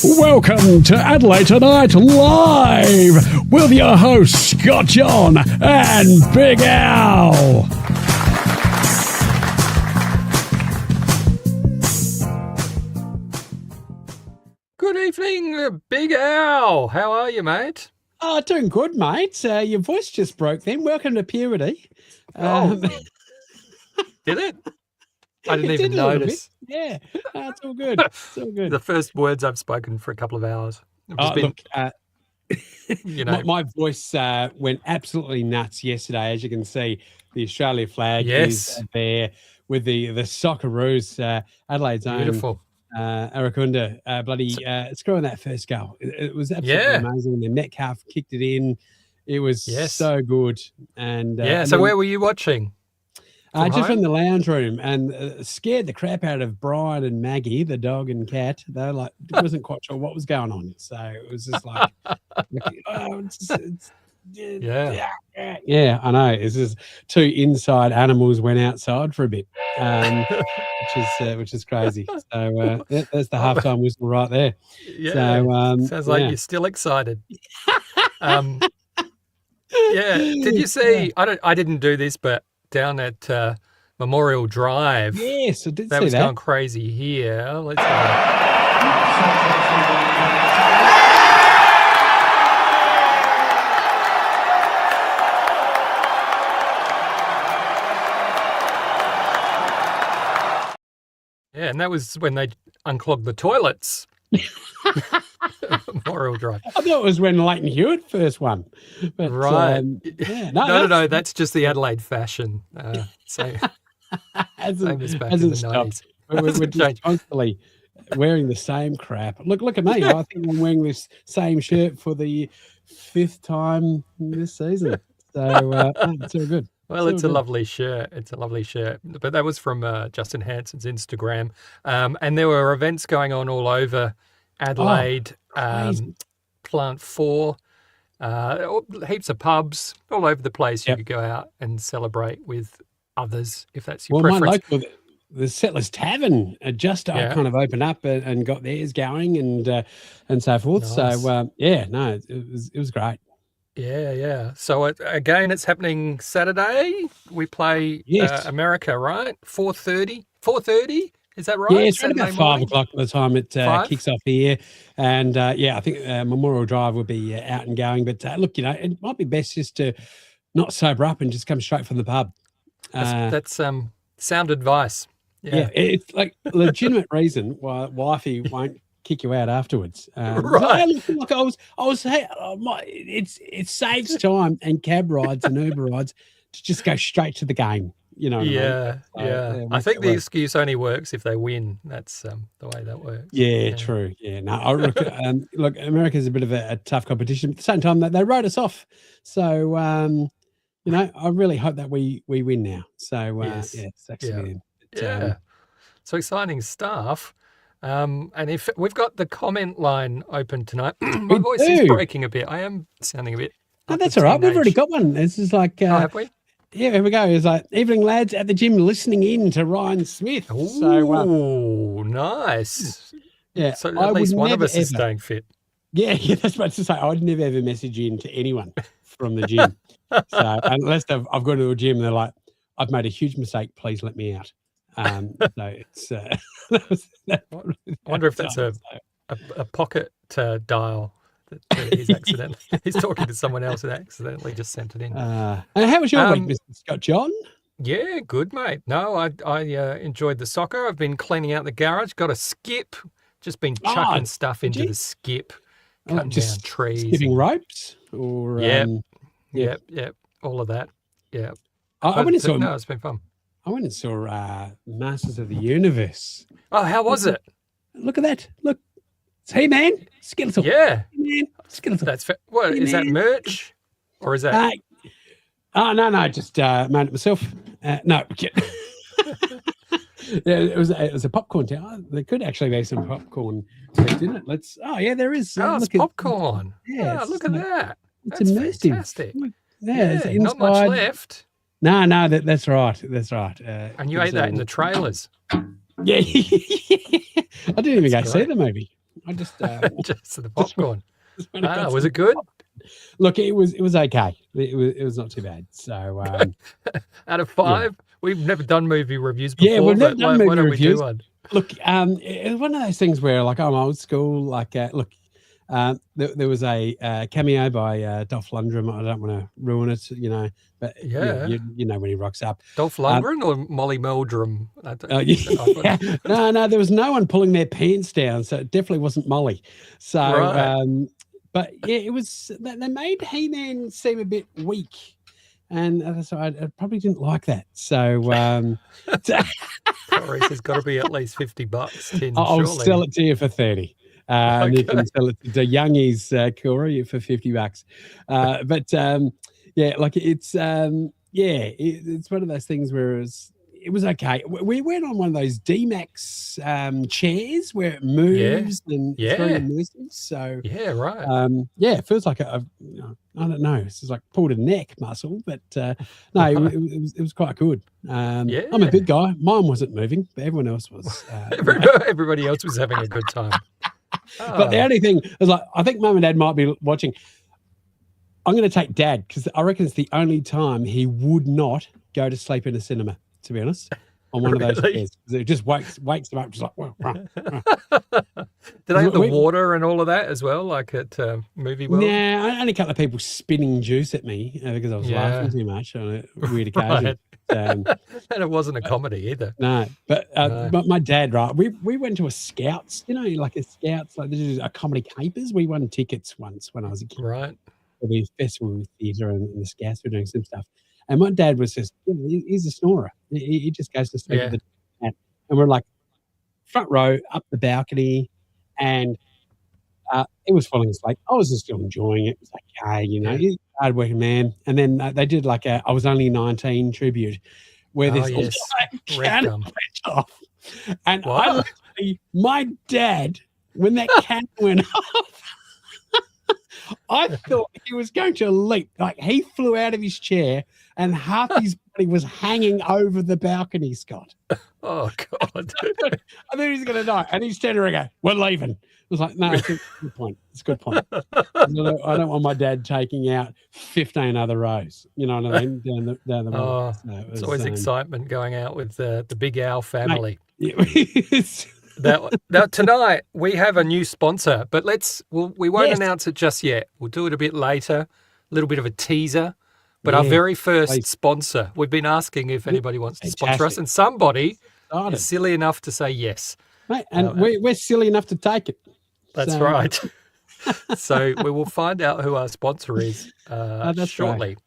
Welcome to Adelaide Tonight Live with your hosts Scott John and Big Al. Good evening, Big Al. How are you, mate? Oh, doing good, mate. Your voice just broke then. Welcome to puberty. Did it? I didn't even notice. Yeah, it's all good. It's all good. The first words I've spoken for a couple of hours. My voice went absolutely nuts yesterday. As you can see, the Australia flag is there with the Socceroos, Adelaide's own. Beautiful. Arakunda, screwing that first goal. It was absolutely amazing. The Metcalf kicked it in. It was so good. And so where were you watching? Just from the lounge room, and scared the crap out of Brian and Maggie, the dog and cat. They were like, wasn't quite sure what was going on. So it was just like, I know. It's just two inside animals went outside for a bit, which is crazy. So that's the halftime whistle right there. Yeah, sounds like you're still excited. Did you see? I didn't do this, but down at Memorial Drive. Yes, I did see that. That was going crazy here. Let's have and that was when they unclogged the toilets. Memorial Drive. I thought it was when Leighton Hewitt first won. But, right. No, that's just the Adelaide fashion. Same as back in the 90s. We're just constantly wearing the same crap. Look at me. I think I'm wearing this same shirt for the 5th time this season. So it's all good. Well, it's a lovely shirt. It's a lovely shirt. But that was from Justin Hanson's Instagram. And there were events going on all over Adelaide, Plant 4, heaps of pubs all over the place. You could go out and celebrate with others if that's your preference. My local, the Settlers Tavern just kind of opened up and got theirs going and so forth. Nice. So, it was great. Yeah. So, again, it's happening Saturday. We play America, right? 4:30? Is that right? Yeah, it's about 5 o'clock by the time it kicks off here. And, I think Memorial Drive will be out and going. But, look, it might be best just to not sober up and just come straight from the pub. That's sound advice. Yeah, it's like a legitimate reason why wifey won't kick you out afterwards. Right. Look, it saves time and cab rides and Uber rides to just go straight to the game. You know what I mean? I think the excuse only works if they win. That's the way that works. Yeah, true. Yeah, no. Look, America's a bit of a tough competition. But at the same time, they wrote us off. So, I really hope that we win now. So, it's actually so exciting stuff. And if we've got the comment line open tonight, my voice is breaking a bit. I am sounding a bit. No, that's all right. We've already got one. This is like. Have we? Yeah, here we go. It's like, evening, lads, at the gym listening in to Ryan Smith. Oh, nice. Yeah. So at least one of us is staying fit. Yeah, that's what to say. I'd never ever message in to anyone from the gym. So unless I've gone to a gym and they're like, I've made a huge mistake, please let me out. So it's I wonder if that's a pocket dial that he's talking to someone else and accidentally just sent it in. And how was your week, Mr. Scott John? Yeah, good, mate. No, I enjoyed the soccer. I've been cleaning out the garage. Got a skip. Just been chucking stuff into the skip, cutting down trees, skipping ropes, or yep, all of that. Yeah. It's been fun. I went and saw Masters of the Universe. Oh, how was it? Look at that! Look, it's He-Man, Skeletor. Yeah, He-Man, Skeletor. That's what is that merch, or is that? No, just made it myself. No, it was a popcorn town. There could actually be some popcorn left in it. There is. It's popcorn. Look at that. It's immersive. Fantastic. Yeah, not much left. No, that's right. That's right. And you ate that in the trailers. Yeah. I didn't even go see the movie. I just just the popcorn. just Was it good? Look, it was okay. It was not too bad. So out of 5, we've never done movie reviews before. Yeah, we've never done movie why don't reviews. We do one? Look, it was one of those things where, like, I'm old school. Like, look, there was a cameo by Dolph Lundgren. I don't want to ruin it, but you know when he rocks up. Dolph Lundgren or Molly Meldrum? No, there was no one pulling their pants down, so it definitely wasn't Molly. So, right. But yeah, it was. They made He-Man seem a bit weak, and so I probably didn't like that. So, Corey says got to be at least $50 tin. I'll sell it to you for 30. And you can sell it to youngies, Corey, for $50. But yeah, like it's it's one of those things where it was okay. We went on one of those D-Max chairs where it moves and it's very immersive. So right. It feels like I don't know. It's just like pulled a neck muscle, but no, it was quite good. I'm a big guy. Mine wasn't moving, but everyone else was. Everybody else was having a good time. But the only thing is, like, I think Mum and Dad might be watching. I'm going to take Dad because I reckon it's the only time he would not go to sleep in a cinema, to be honest, on one of those chairs. It just wakes him up, just like. Do they have the water and all of that as well, like at Movie World? Yeah, only a couple of people spitting juice at me because I was laughing too much on a weird occasion. And it wasn't a comedy either. No, but my dad, right? We went to a Scouts, like a Scouts, like this is a comedy capers. We won tickets once when I was a kid, right? For the festival theatre and the Scouts were doing some stuff. And my dad was just, he's a snorer. He just goes to sleep with the cat. And we're like front row up the balcony, and it was falling asleep. I was just still enjoying it. It was like, hey, he's a hard-working man. And then they did like a I Was Only 19 tribute where this can went off. And my dad, when that can went off, I thought he was going to leap. Like, he flew out of his chair and half his body was hanging over the balcony, Scott. Oh, God. I thought he was going to die. And he's standing there going, we're leaving. I was like, no, it's a good point. It's a good point. I don't want my dad taking out 15 other rows. You know what I mean? Down the wall. It's always excitement going out with the Big Al family. Mate, Now tonight we have a new sponsor, but we won't announce it just yet. We'll do it a bit later, a little bit of a teaser. But our very first sponsor, we've been asking if anybody wants to sponsor us, and somebody is silly enough to say yes. Mate, and we're silly enough to take it. That's right. So we will find out who our sponsor is shortly. Right.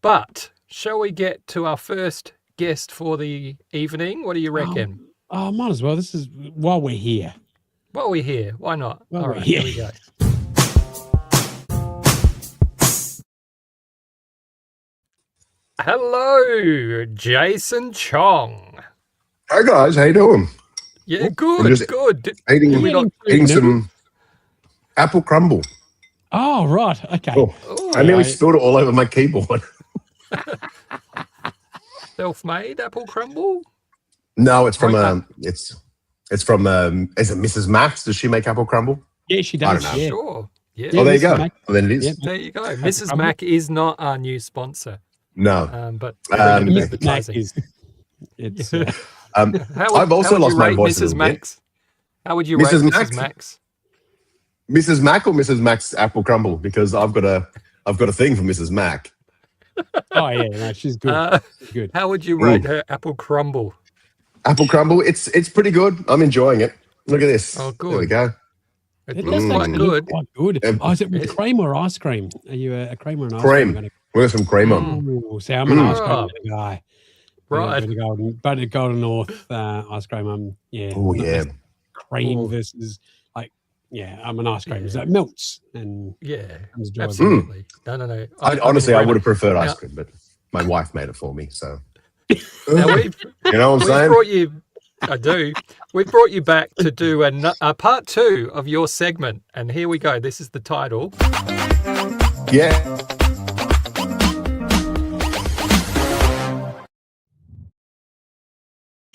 But shall we get to our first guest for the evening? What do you reckon? Might as well. This is while we're here. While we're here, why not? All right, here we go. Hello, Jason Chong. Hi guys, how you doing? Yeah, good, good. Eating some apple crumble. Oh, right, okay. Oh, I nearly spilled it all over my keyboard. Self-made apple crumble? No, it's from it's from is it Mrs. Max? Does she make apple crumble? Yeah, she does. I don't know. Sure. Yeah. Oh, there you go. Well, then it is. Yep. There you go. Mrs. Mac is not our new sponsor. No. But Mrs. Mac is. It's. I've also lost my voice. Mrs. Max. How would you rate Mrs. Max? Mrs. Mac or Mrs. Max apple crumble? Because I've got a thing for Mrs. Mac. Oh yeah, no, she's good. She's good. How would you rate her apple crumble? Apple crumble, it's pretty good. I'm enjoying it. Look at this. Oh, good. There we go. It looks quite good. Quite good. Is it with cream or ice cream? Are you a cream or an ice cream? Cream. We've got some cream on. Oh, see, I'm an ice cream guy. Right. Golden North ice cream. Oh yeah. Cream versus I'm an ice cream. So it melts and absolutely. No. Honestly, I would have preferred ice cream, but my wife made it for me. So now you know what I'm saying? I do. We've brought you back to do a part 2 of your segment, and here we go. This is the title. Yeah.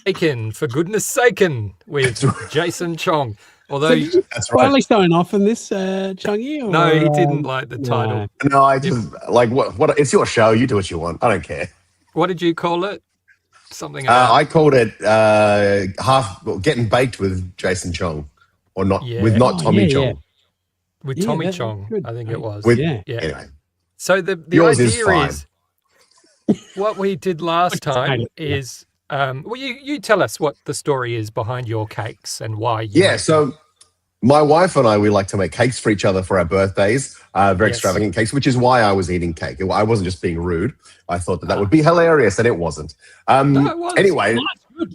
Sakin, for goodness sakin, with Jason Chong. Although, So did you That's right. finally sign off on this, Chongy? Or, no, he didn't like the title. No, I just like what. It's your show. You do what you want. I don't care. What did you call it? Something about... I called it getting baked with Jason Chong, or not with not Tommy Chong. With Tommy Chong, I think it was. Anyway, so the yours idea is what we did last time is well, you tell us what the story is behind your cakes and why you make so them. my wife and I, we like to make cakes for each other for our birthdays, very extravagant cakes, which is why I was eating cake. I wasn't just being rude. I thought that would be hilarious, and it wasn't. No, it was. Anyway,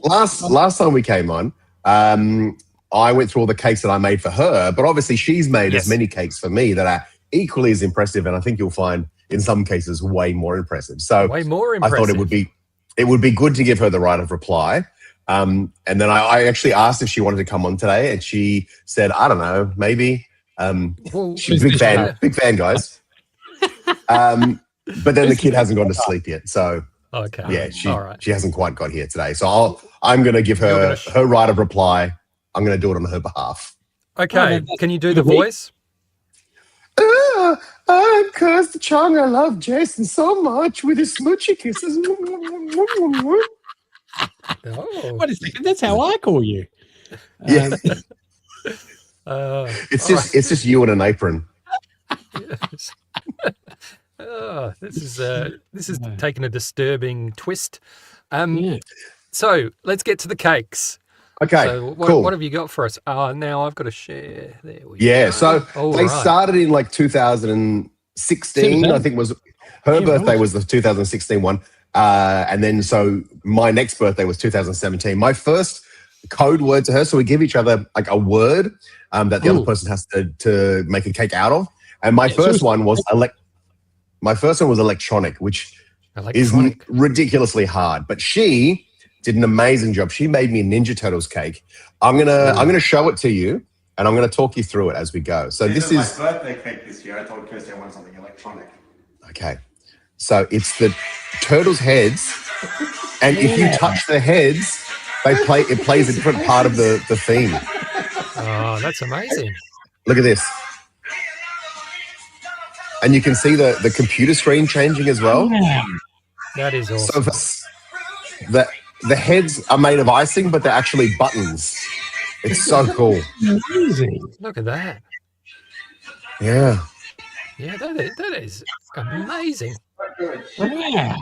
last time we came on, I went through all the cakes that I made for her, but obviously she's made as many cakes for me that are equally as impressive, and I think you'll find in some cases way more impressive. So way more impressive. I thought it would be good to give her the right of reply. And then I actually asked if she wanted to come on today, and she said, I don't know, maybe. She's a big fan, guys. But then the kid hasn't gone to sleep yet. So she hasn't quite got here today. So I'm going to give her her right of reply. I'm going to do it on her behalf. Okay. Can you do the voice? I'm Kirsty Chong. I love Jason so much with his smoochy kisses. Wait a second, that's how I call you. It's just you in an apron. Yes. This is taking a disturbing twist. So let's get to the cakes. Okay, so cool. What have you got for us? Now I've got to share. There we go. So they started in like 2016. I think was her birthday was the 2016 one. And then so my next birthday was 2017. My first code word to her, so we give each other like a word that the other person has to make a cake out of. And my first one was electronic, which is ridiculously hard. But she did an amazing job. She made me a Ninja Turtles cake. I'm gonna show it to you, and I'm gonna talk you through it as we go. So this is my birthday cake this year. I told Kirsty I wanted something electronic. Okay. So it's the turtles' heads, and if you touch the heads, it plays a different part of the theme. Oh, that's amazing. Look at this. And you can see the computer screen changing as well. That is awesome. So the heads are made of icing, but they're actually buttons. It's so cool. Amazing. Look at that. Yeah. Yeah, that is amazing. Yeah.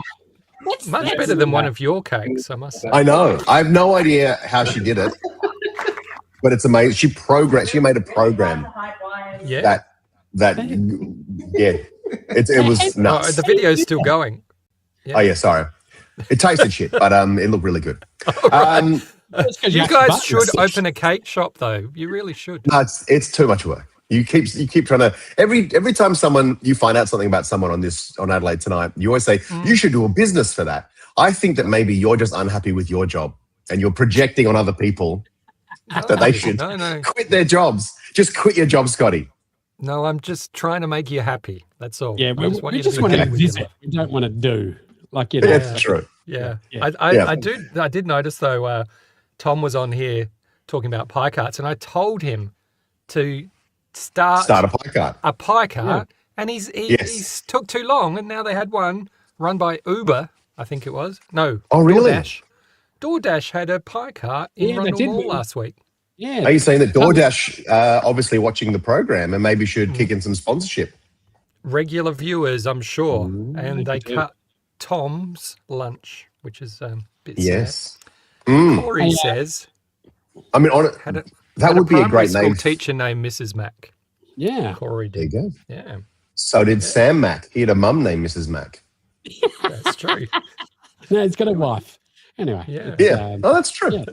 Much better than one of your cakes, I must say. I know. I have no idea how she did it, but it's amazing. She made a program. Yeah. It was nuts. The video's still going. Yeah. Oh yeah, sorry. It tasted shit, but it looked really good. Right. You guys should open a cake shop, though. You really should. No, it's too much work. You keep trying to every time you find out something about someone on Adelaide Tonight, you always say you should do a business for that. I think that maybe you're just unhappy with your job and you're projecting on other people that they should quit their jobs. Just quit your job, Scotty. No, I'm just trying to make you happy. That's all. Yeah, we just want to visit. We don't want to do. Like, you know. That's true. Yeah. I did notice though. Tom was on here talking about pie carts, and I told him to start a pie cart. And he's took too long, and now they had one run by Uber, I think it was. No. Oh, really? DoorDash had a pie cart in Rundle Mall last week. Yeah. Are you saying that DoorDash obviously watching the program and maybe should kick in some sponsorship? Regular viewers, I'm sure. And they cut Tom's lunch, which is a bit sad. Corey says, I mean, that would be a great name. Teacher named Mrs. Mac. Yeah. Corey did. There you go. Yeah. So did Sam Mac. He had a mum named Mrs. Mac. That's true. No, he's got a wife. Anyway. Yeah. That's true.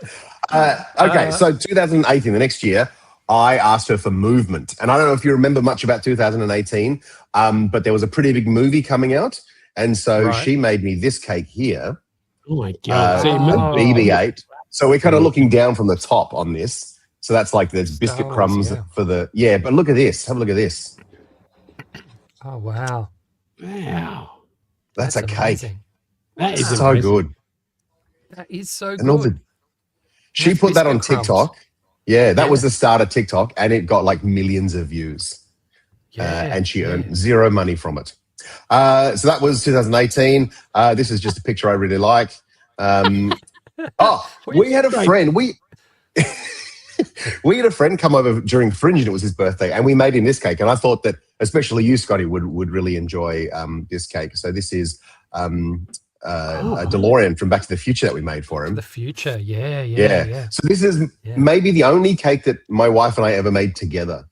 Yeah. Okay, so 2018, the next year, I asked her for movement. And I don't know if you remember much about 2018, but there was a pretty big movie coming out. And so she made me this cake here. Oh, my God. BB-8. So we're kind of looking down from the top on this. So that's like there's biscuit crumbs for the... Yeah, but look at this. Have a look at this. Oh, wow. Wow. That's a cake. That is so good. That is so good. She put that on TikTok Yeah, that was the start of TikTok, and it got like millions of views. And she earned zero money from it. So that was 2018. This is just a picture I really like. We had a friend. We had a friend come over during Fringe, and it was his birthday, and we made him this cake. And I thought that especially you, Scotty, would really enjoy this cake. So this is a DeLorean from Back to the Future that we made for him. The future, yeah. So this is maybe the only cake that my wife and I ever made together.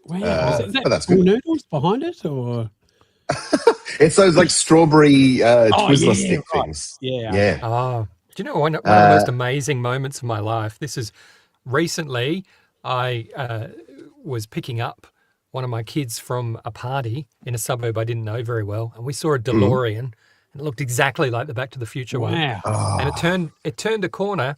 Wow, is that that's cool good. noodles behind it, or it's those like strawberry Twizzler stick things. Yeah. Oh, do you know one of the most amazing moments of my life? This is recently. I was picking up one of my kids from a party in a suburb I didn't know very well, and we saw a DeLorean, and it looked exactly like the Back to the Future one. And it turned a corner.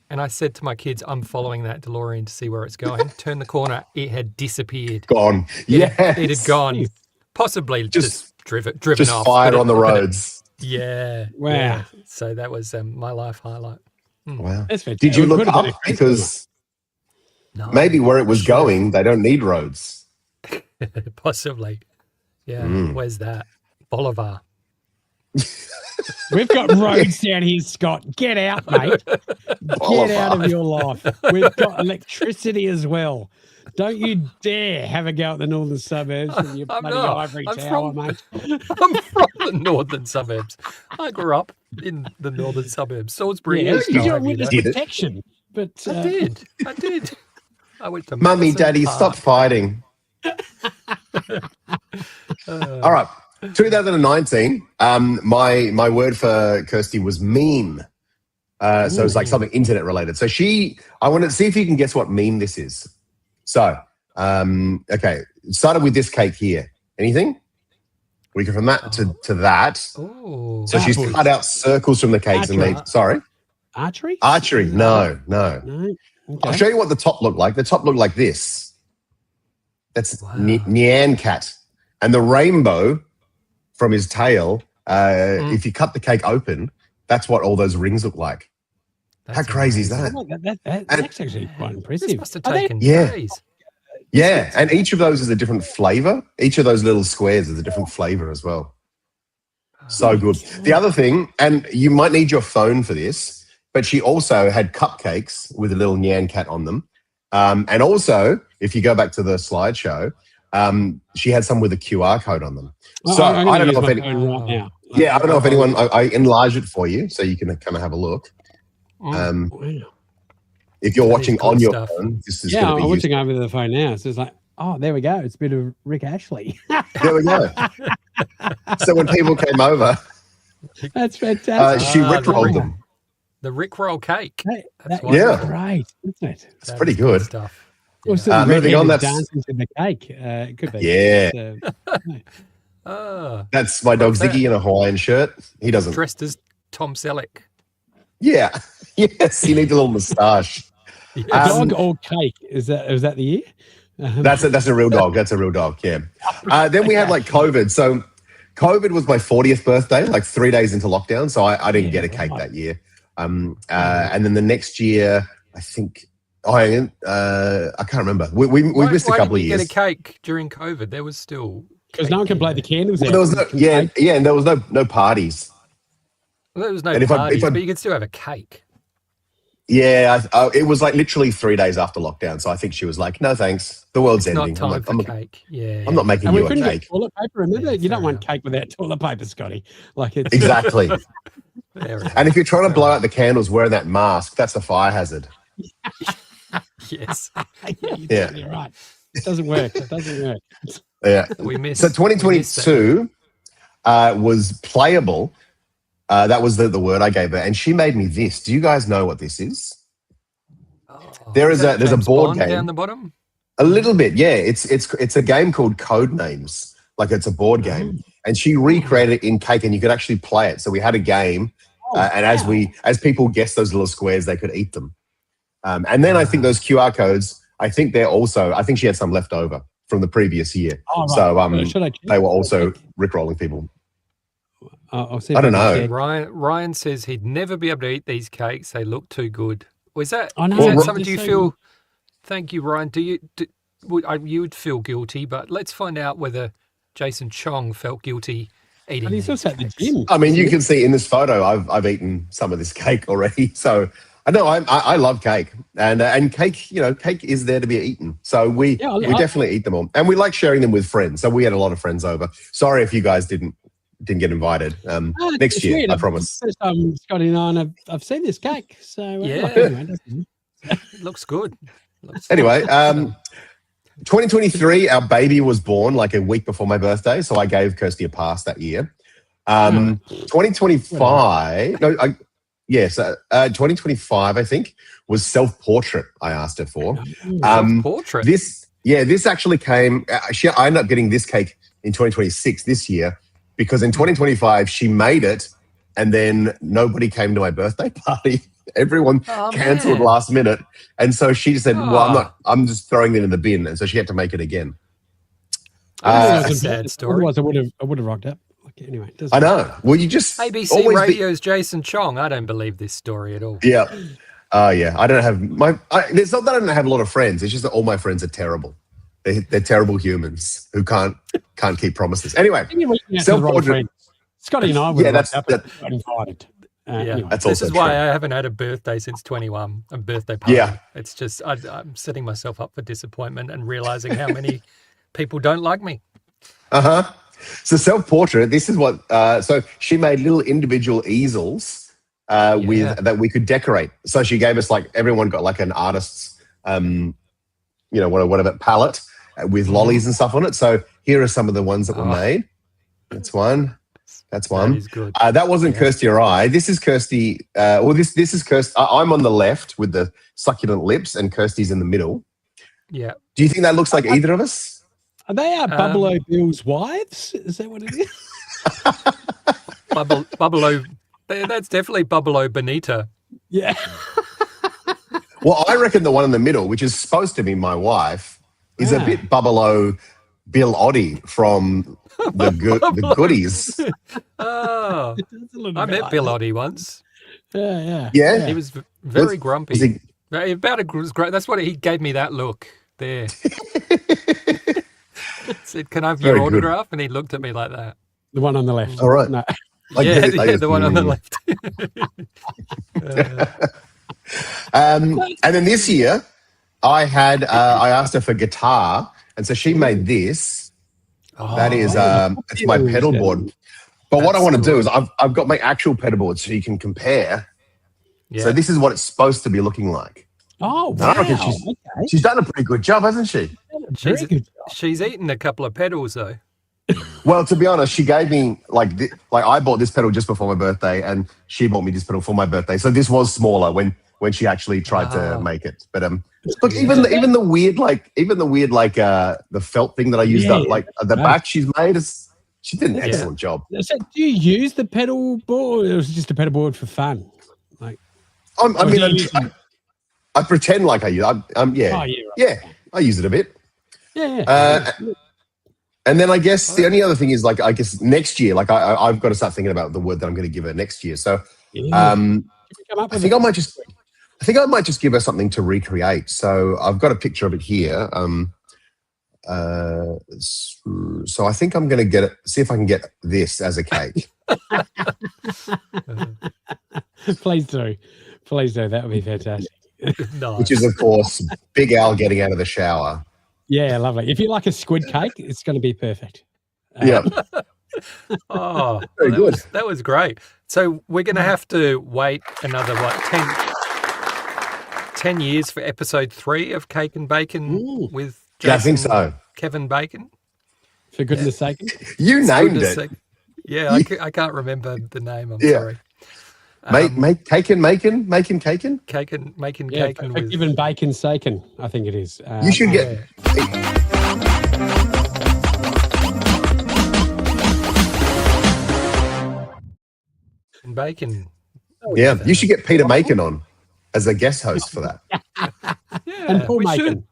And I said to my kids, I'm following that DeLorean to see where it's going. Turned the corner, it had disappeared. Gone. It had gone. Possibly just driven just off. Fired on the roads. Yeah. Wow. Yeah. So that was my life highlight. Wow. That's fantastic. Did you look up? Because maybe where it was going, they don't need roads. Possibly. Yeah. Where's that? Bolivar. We've got roads down here, Scott. Get out, mate. Get out of your life. We've got electricity as well. Don't you dare have a go at the northern suburbs with your bloody ivory tower, mate. I'm from the northern suburbs. I grew up in the northern suburbs. Salisbury. You're witness protection. But I did. I went to Mummy, Mawson Daddy, Park. stop fighting. All right. 2019, my word for Kirsty was meme. So it's like something internet related. So I want to see if you can guess what meme this is. So, okay, started with this cake here. Anything? We go from that to that. Oh, so she's cut out circles from the cakes and made. Sorry, archery. No. Okay. I'll show you what the top looked like. The top looked like this. That's Nyan Cat, and the rainbow from his tail. If you cut the cake open, that's what all those rings look like. How crazy is that? That's actually quite impressive. This must have taken Yeah. days. Yeah, and each of those is a different flavor. Each of those little squares is a different flavor as well. So good. The other thing, and you might need your phone for this, but she also had cupcakes with a little Nyan Cat on them. And also, if you go back to the slideshow, she had some with a QR code on them. So I don't know if I don't know if anyone. I enlarged it for you so you can kind of have a look. If you're watching on your phone, this is going to be I'm watching over the phone now. So it's like, oh, there we go. It's a bit of Rick Ashley. There we go. So when people came over, that's fantastic. She rickrolled them. The Rickroll cake. That's great, isn't it? It's pretty good stuff. Yeah. Moving on, that's dancing to the cake. It could be. Yeah. That's my dog Ziggy in a Hawaiian shirt. He doesn't dressed as Tom Selleck. Yeah. Yes. He needs a little moustache. Dog or cake? Is that the year? That's a real dog. That's a real dog. Yeah. Then we had like COVID. So COVID was my 40th birthday, like 3 days into lockdown. So I didn't get a cake that year. And then the next year, I think. I can't remember. We missed a couple of years. Get a cake during COVID? There was still because no one can blow the candles out. There was and there was no parties. Well, there was no parties, but you could still have a cake. Yeah, it was like literally 3 days after lockdown. So I think she was like, "No, thanks. The world's ending. Not time for cake." Yeah, I'm not making you a cake. Get toilet paper. Remember, you don't want cake without toilet paper, Scotty. Like it's exactly. And if you're trying to blow out the candles wearing that mask, that's a fire hazard. Yes. You're right. It doesn't work. Yeah. We missed. So 2022 was playable. That was the word I gave her, and she made me this. Do you guys know what this is? There's a board game down the bottom. A little bit, yeah. It's a game called Code Names. Like it's a board game, and she recreated it in Cakin. You could actually play it. So we had a game, and as people guessed those little squares, they could eat them. And then I think those QR codes. I think she had some left over from the previous year. Oh, right. So they were also rickrolling people. I'll see. I don't know. Ryan says he'd never be able to eat these cakes. They look too good. Was that? I know. Something? Do you Thank you, Ryan. You would feel guilty, but let's find out whether Jason Chong felt guilty eating. And he's also at the gym. I mean, you can see in this photo, I've eaten some of this cake already. So I know I love cake, and cake, cake is there to be eaten. So we definitely eat them all, and we like sharing them with friends. So we had a lot of friends over. Sorry if you guys didn't get invited. Next year, weird. I promise. First time Scotty and I, I've seen this cake, so it looks good. Anyway, 2023, our baby was born like a week before my birthday, so I gave Kirsty a pass that year. 2025, 2025, I think, was self-portrait I asked her for. Self-portrait? This actually came, I ended up getting this cake in 2026, this year, because in 2025, she made it, and then nobody came to my birthday party. Everyone cancelled last minute. And so she said, I'm just throwing it in the bin. And so she had to make it again. That's a sad story. Otherwise, I would have rocked up. Anyway, I know. Well, you just ABC Radio's Jason Chong. I don't believe this story at all. Yeah. Yeah. I don't have it's not that I don't have a lot of friends. It's just that all my friends are terrible. They're terrible humans who can't keep promises. Anyway, self-portrait. Scotty and I were Invited. invited. This is why I haven't had a birthday since 21, a birthday party. Yeah. It's just I'm setting myself up for disappointment and realizing how many people don't like me. Uh-huh. So self-portrait, this is what, so she made little individual easels that we could decorate. So she gave us everyone got like an artist's, whatever palette with lollies and stuff on it. So here are some of the ones that were made. That's one. That's one. That is good. That wasn't Kirsty or I. This is Kirsty. This is Kirsty. I'm on the left with the succulent lips, and Kirsty's in the middle. Yeah. Do you think that looks like either of us? Are they Bubbalo Bill's wives? Is that what it is? Bubbalo. That's definitely Bubbalo Benita. Yeah. Well, I reckon the one in the middle, which is supposed to be my wife, is a bit Bubbalo Bill Oddie from the Goodies. Oh, I met Bill Oddie once. Yeah. He was very grumpy. About as great. That's what he gave me that look there. Said, "Can I have your autograph?" And he looked at me like that. The one on the left. All right. No. The one on the left. And then this year, I asked her for guitar, and so she made this. That is, it's my pedal board. But what I want to do is I've got my actual pedal board so you can compare. Yeah. So this is what it's supposed to be looking like. Oh, wow. I reckon she's done a pretty good job, hasn't she? She's eaten a couple of pedals, though. Well, to be honest, she gave me, I bought this pedal just before my birthday, and she bought me this pedal for my birthday. So this was smaller when she actually tried to make it. But look, even the weird the felt thing that I used the back she's made she did an excellent job. So do you use the pedal board, or was it just a pedal board for fun? I pretend like I use. I use it a bit. Yeah. And then I guess the only other thing is next year, I've got to start thinking about the word that I'm going to give her next year. So I think I might just give her something to recreate. So I've got a picture of it here. So I think I'm going to see if I can get this as a cake. Please do. That would be fantastic. Nice. Which is, of course, Big Al getting out of the shower. Yeah, lovely. If you like a squid cake, it's going to be perfect. Yeah. Very good. That was great. So we're going to have to wait another 10 years for episode 3 of Cake and Bacon with Jason, I think so. Kevin Bacon. For goodness sake. You named it. Yeah, I can't remember the name. I'm sorry. Make Cakin, making Cakin? Cakin, making yeah, Cakin with... Given Bacon, Sakin, I think it is. You should get... Bacon. Yeah, you should get Peter Macon on as a guest host for that. And Paul Macon.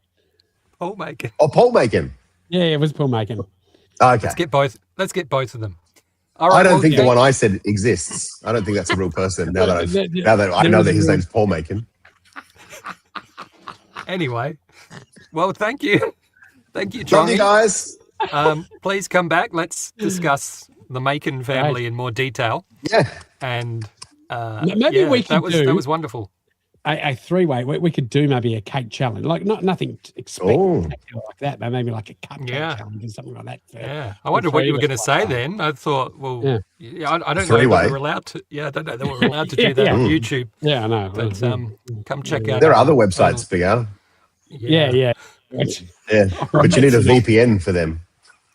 Paul Macon. Oh, Paul Macon. Yeah, it was Paul Macon. Okay. Let's get both of them. All right, I don't think the one I said exists. I don't think that's a real person. Now that I know that his name's Paul Macon. Anyway, well, thank you. Thank you, Love Chongy. you guys. Please come back. Let's discuss the Makin family in more detail. Yeah. And maybe we could that was wonderful. A three-way. We could do maybe a cake challenge, like nothing spectacular like that, but maybe like a cupcake challenge or something like that. Yeah, I wondered what you were going to say then. I thought, well, I don't know that we're allowed to. Yeah, I don't know that we're allowed to do that on YouTube. Yeah, I know. But come check out. There are other websites, Big Al. Yeah. Yeah, but you need a VPN for them.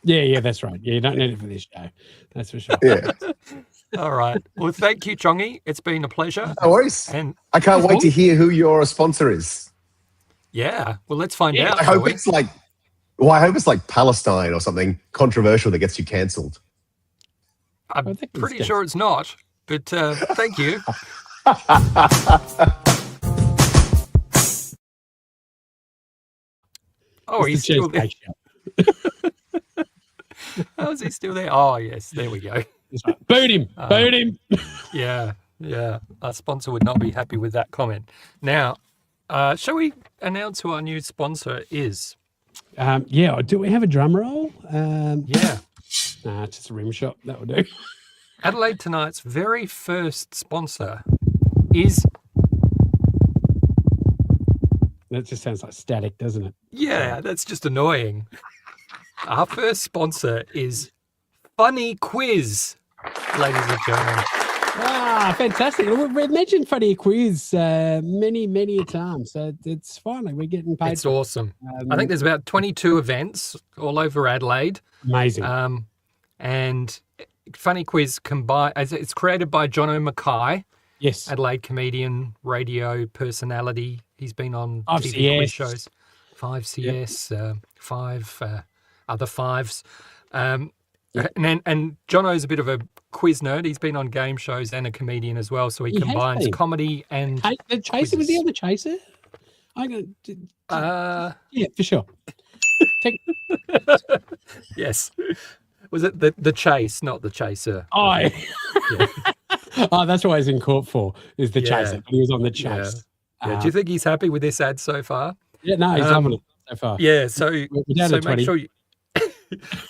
Yeah, that's right. Yeah, you don't need it for this show. That's for sure. Yeah. All right. Well, thank you, Chongy. It's been a pleasure. No worries. And I can't wait to hear who your sponsor is. Yeah. Well, let's find out. I hope it's like Palestine or something controversial that gets you cancelled. I'm pretty sure it's not. But thank you. Oh, he's still there. How is he still there? Oh, yes. There we go. Right. Boot him. Boot him. Yeah. Our sponsor would not be happy with that comment. Now, shall we announce who our new sponsor is? Do we have a drum roll? Yeah. Nah, it's just a rim shot. That will do. Adelaide Tonight's very first sponsor is... That just sounds like static, doesn't it? Yeah, that's just annoying. Our first sponsor is Funny Quiz, ladies and gentlemen. Ah, fantastic. We've mentioned Funny Quiz many a time, so it's finally we're getting paid. It's awesome. I think there's about 22 events all over Adelaide. Amazing. And Funny Quiz it's created by Jono Mackay. Yes. Adelaide comedian, radio personality. He's been on TV quiz shows. 5CS, 5 other fives. And Jono's a bit of a quiz nerd. He's been on game shows and a comedian as well. So he combines comedy and the Chaser. Was he on the Chaser? Yeah, for sure. Yes. Was it the Chase, not the Chaser? Oh, yeah. Oh, that's what he's in court for, is the Chaser. But he was on the Chase. Yeah. Do you think he's happy with this ad so far? Yeah, no, he's loving it so far. Yeah, so make sure you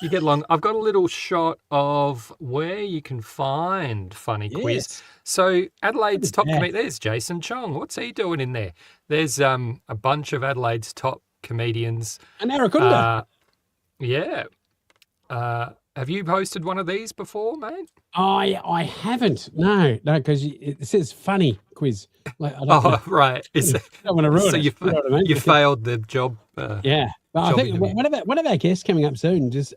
get along. I've got a little shot of where you can find Funny Quiz. So Adelaide's top comedian, there's Jason Chong. What's he doing in there? There's a bunch of Adelaide's top comedians. And Arakunda. Yeah. Have you hosted one of these before, mate? I haven't. No, because it says Funny Quiz. Like, right. I don't want to ruin it. You know what I mean? You failed the job. Yeah. But I think one of our guests coming up soon just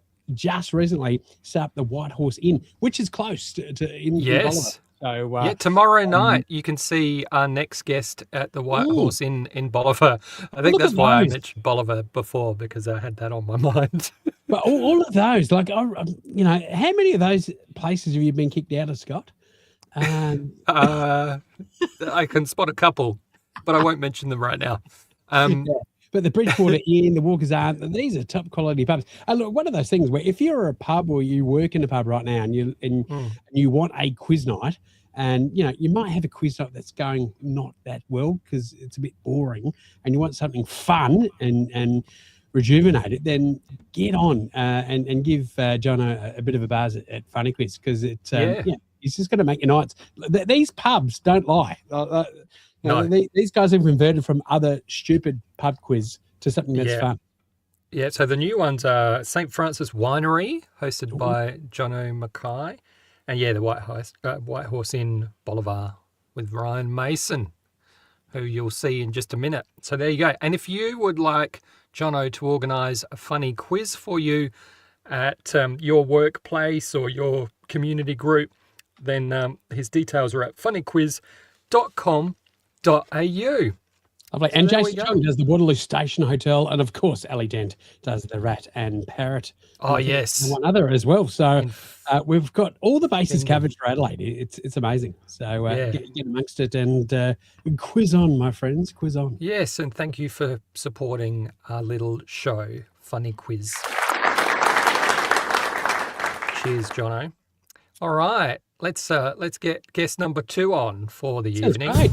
recently set up the White Horse Inn, which is close to Bolivar. So, tomorrow night you can see our next guest at the White Horse Inn in Bolivar. I think that's why I mentioned Bolivar before, because I had that on my mind. But all of those, like, how many of those places have you been kicked out of, Scott? I can spot a couple, but I won't mention them right now. But the Bridgewater Inn, the Walker's Arm, these are top quality pubs. And look, one of those things where if you're a pub or you work in a pub right now and you want a quiz night, and you might have a quiz night that's going not that well because it's a bit boring, and you want something fun and rejuvenated, then get on and give Jono a bit of a buzz at Funny Quiz, because it's just going to make your nights. These pubs don't lie. No. These guys have converted from other stupid pub quiz to something that's fun. Yeah, so the new ones are St. Francis Winery, hosted by Jono Mackay, and the White Horse Inn Bolivar with Ryan Mason, who you'll see in just a minute. So there you go. And if you would like Jono to organise a funny quiz for you at your workplace or your community group, then his details are at funnyquiz.com.au. Lovely. And Jason Chong does the Waterloo Station Hotel, and of course Ali Dent does the Rat and Parrot. Oh, yes. And one other as well. So we've got all the bases covered for Adelaide. It's amazing. So get amongst it and quiz on, my friends. Quiz on. Yes, and thank you for supporting our little show, Funny Quiz. Cheers, Jono. All right, let's get guest number 2 on for the evening. Great.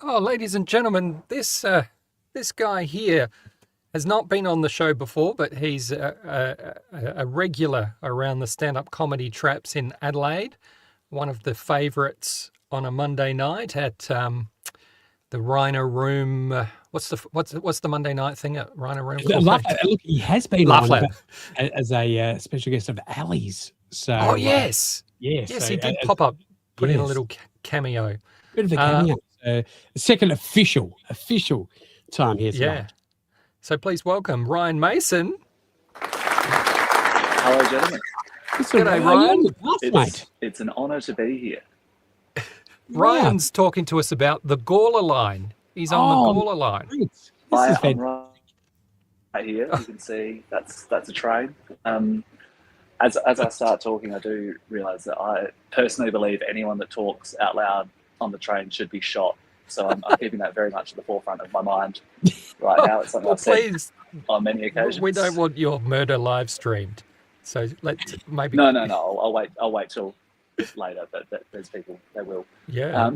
Oh, ladies and gentlemen, this guy here has not been on the show before, but he's a regular around the stand-up comedy traps in Adelaide. One of the favourites on a Monday night at the Rhino Room. What's the Monday night thing at Rhino Room? Look, he has been Laugh on Lab. as a special guest of Ali's. So, oh yes, yes, yes, so, he did pop up, put in a yes. little cameo. Bit of a cameo. The second official time here tonight. Yeah. So please welcome Ryan Mason. Hello, gentlemen. G'day, Ryan. It's an honour to be here. Ryan's talking to us about the Gawler Line. He's on the Gawler Line. I'm right here. You can see that's a train. As I start talking, I do realise that I personally believe anyone that talks out loud on the train should be shot. So I'm keeping that very much at the forefront of my mind right now. It's something I've said on many occasions. We don't want your murder live streamed. So let's maybe. No. I'll wait till later. But there's people that will. Yeah.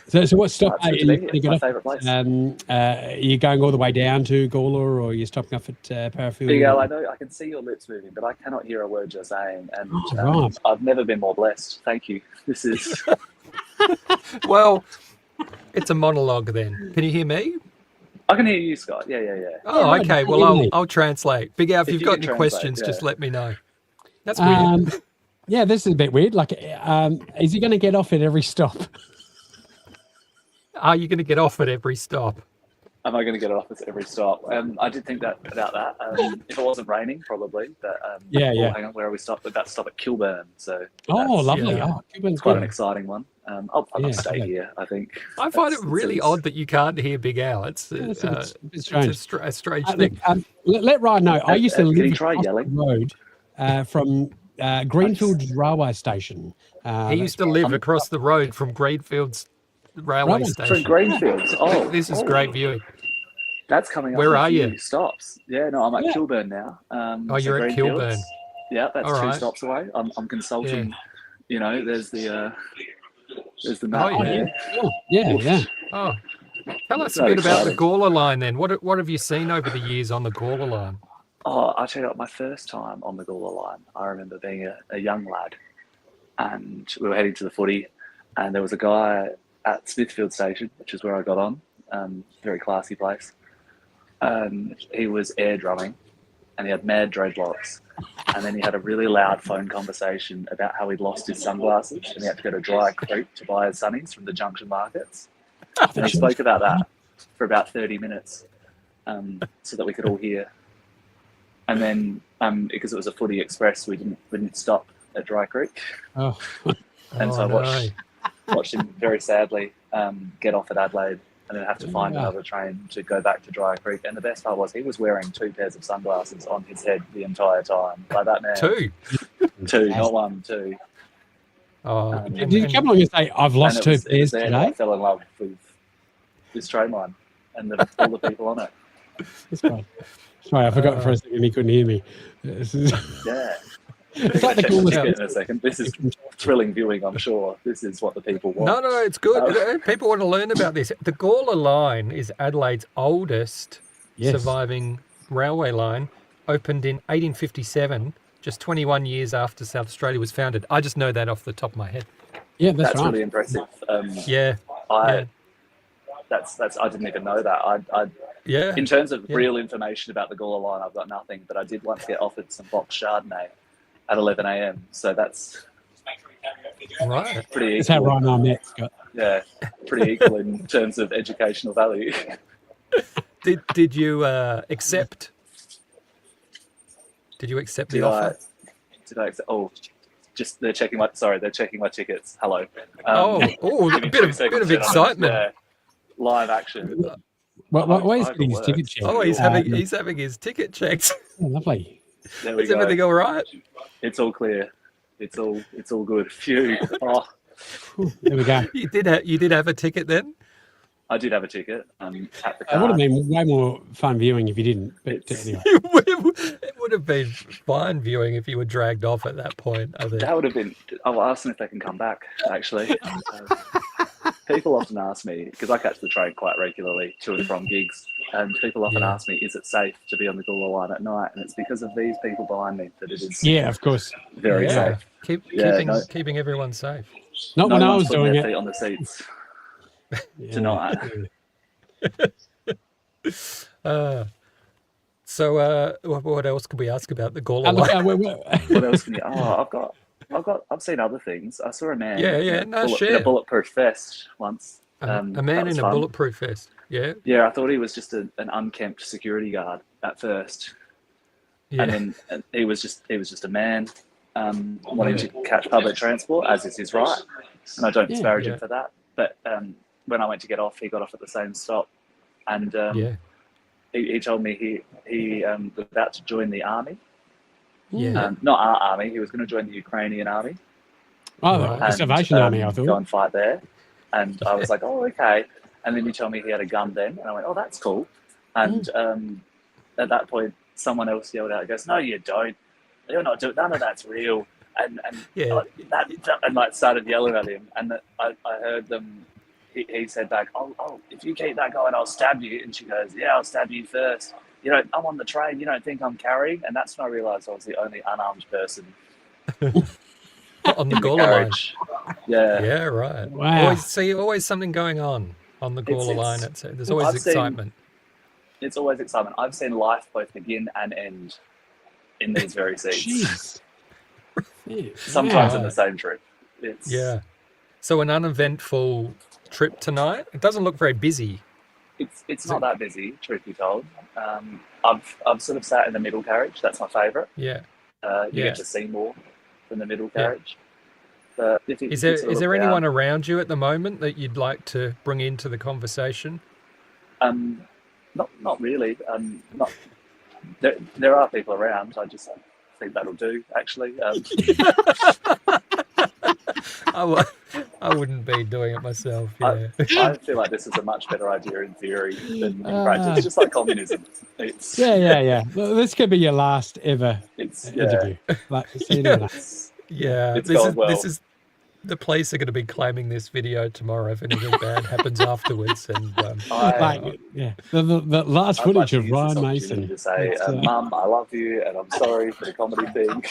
So what stop are you going to get off? Favourite place. Are you going all the way down to Gawler, or are you stopping off at Parafield? Big Al, I know I can see your lips moving, but I cannot hear a word you're saying. And right. I've never been more blessed. Thank you. This is. Well, it's a monologue then. Can you hear me? I can hear you, Scott. Yeah. Oh, okay. Well, I'll translate. Big Al, if you've got any questions, yeah. just let me know. That's weird. Yeah, this is a bit weird. Like, is he going to get off at every stop? Are you going to get off at every stop? Am I going to get off at every stop? I did think about that. If it wasn't raining, probably. But hang on, where are we stopped? That stop at Kilburn. So lovely. Yeah. Kilburn's quite good. an exciting one. I'll stay here, I think. I find it really odd that you can't hear Big Al. It's a bit strange. It's a strange thing. Let Ryan know. I used to live across the road from Greenfield's railway station. He used to live across the road from Greenfield's railway station. From Greenfield's. Oh, this is great viewing. That's coming up. Where are you? Stops. Yeah, no, I'm at Kilburn now. You're at Kilburn. Yeah, that's all 2 right. stops away. I'm consulting. Yeah. You know, there's the map. Yeah. Oh, tell us a bit about the Gawler Line then. What have you seen over the years on the Gawler Line? Oh, I'll tell you what, my first time on the Gawler Line, I remember being a young lad, and we were heading to the footy, and there was a guy at Smithfield Station, which is where I got on, very classy place, and he was air drumming, and he had mad dreadlocks, and then he had a really loud phone conversation about how he'd lost his sunglasses, and he had to go to Dry Creek to buy his sunnies from the junction markets, and he spoke about that for about 30 minutes, so that we could all hear. And then, because it was a footy express, we didn't stop at Dry Creek. So I watched him very sadly get off at Adelaide and then have to find another train to go back to Dry Creek. And the best part was he was wearing 2 pairs of sunglasses on his head the entire time. Like that man. 2, not 1, 2. Oh, did you come along and say, "I've lost 2 pairs today"? I fell in love with this train line and all the people on it. That's right. Sorry, I forgot for a second he couldn't hear me. Yeah. It's like the coolest in a second. This is thrilling viewing, I'm sure. This is what the people want. No, it's good. People want to learn about this. The Gawler Line is Adelaide's oldest surviving railway line, opened in 1857, just 21 years after South Australia was founded. I just know that off the top of my head. Yeah, that's right. Really impressive. I didn't even know that. In terms of real information about the Gawler Line, I've got nothing, but I did once get offered some box Chardonnay at 11 a.m. So that's right. Pretty equal. That's how Ryan and I met, Scott. Yeah, pretty equal in terms of educational value. Did you accept? Did you accept the offer? Did I accept? Oh, just they're checking my tickets. Hello. A bit of excitement. Yeah, live action. Why is getting his ticket checked? Oh, he's having his ticket checked. Oh, lovely. There we Is go. everything all right? It's all clear. It's all good. Phew. Oh. There we go. You did have a ticket then? I did have a ticket at the It car. would have been way more fun viewing if you didn't. But anyway. It would have been fine viewing if you were dragged off at that point, I think. That would have been. I'll ask them if they can come back, actually. People often ask me, because I catch the train quite regularly to and from gigs, and people often ask me, is it safe to be on the Gawler Line at night? And it's because of these people behind me that it is of course. very safe. Keeping everyone safe. Not when I was putting doing their it. feet on the seats tonight. So what else could we ask about the Gawler Line? What else can you? I've seen other things. I saw a man in a bulletproof vest once. A man in a bulletproof vest. Yeah. Yeah, I thought he was just an unkempt security guard at first. Yeah. And then he was just a man wanting to catch public transport, as is his right. And I don't disparage him for that. But when I went to get off, he got off at the same stop. And he told me he was about to join the army. Yeah. Not our army. He was going to join the Ukrainian army. Oh, the Salvation Army, I thought. Go and fight there. And I was like, oh, okay. And then he told me he had a gun then. And I went, oh, that's cool. And at that point, someone else yelled out, goes, no, you don't. You're not doing, none of that's real. And started yelling at him. And I heard them, he said back, oh, if you keep that going, I'll stab you. And she goes, yeah, I'll stab you first. I'm on the train. You don't think I'm carrying? And that's when I realised I was the only unarmed person on the Gawler Line. Yeah. Yeah, right. Wow. Always something going on the Gawler Line. There's always excitement. It's always excitement. I've seen life both begin and end in these very seats. Sometimes in the same trip. So an uneventful trip tonight. It doesn't look very busy. It's not that busy, truth be told. I've sort of sat in the middle carriage. That's my favourite. Yeah. You get to see more from the middle carriage. But is there anyone around you at the moment that you'd like to bring into the conversation? Not really. There are people around. I just think that'll do. Actually. I wouldn't be doing it myself. Yeah. I feel like this is a much better idea in theory than in practice. It's just like communism. Yeah. Well, this could be your last ever interview. This is the police are going to be claiming this video tomorrow if anything bad happens afterwards. And the last footage of Ryan Mason to say, "Mum, I love you, and I'm sorry for the comedy thing."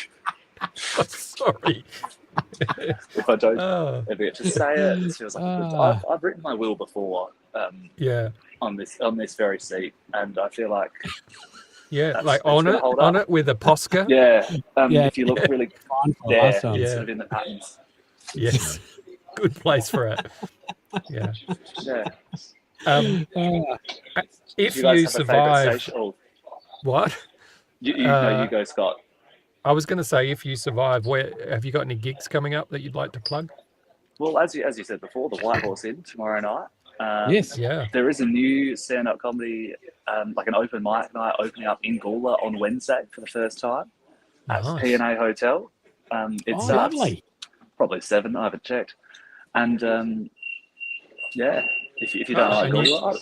I'm sorry. If I don't ever get to say it feels like I've written my will before. On this very seat, and I feel like on it with a Posca. If you look really there, sort of in the patterns. Yes, good place for it. Yeah. If you survive, what? You go, Scott. I was going to say, if you survive, where have you got any gigs coming up that you'd like to plug? Well, as you said before, the White Horse Inn tomorrow night. Yes. There is a new stand-up comedy, like an open mic night opening up in Gawler on Wednesday for the first time at P&A Hotel. It starts lovely. Probably 7. I haven't checked. And if you don't like Gawler,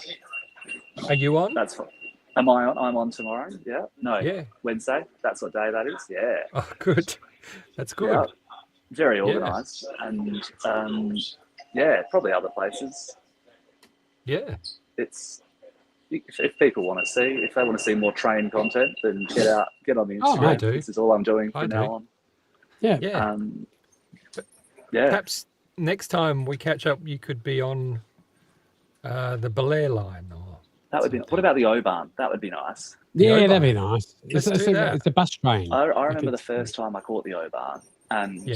are you on? That's fine. Am I on? I'm on tomorrow. Yeah. No. Yeah. Wednesday. That's what day that is. Yeah. Oh, good. That's good. Yeah. Very organised, and probably other places. Yeah. It's if people want to see, if they want to see more train content, then get on the Instagram. I do. This is all I'm doing from now on. Yeah. Perhaps next time we catch up, you could be on the Belair line, or that would be. What about the O-Bahn? That would be nice. Yeah, that'd be nice. It's a bus train. I remember the first time I caught the O-Bahn, and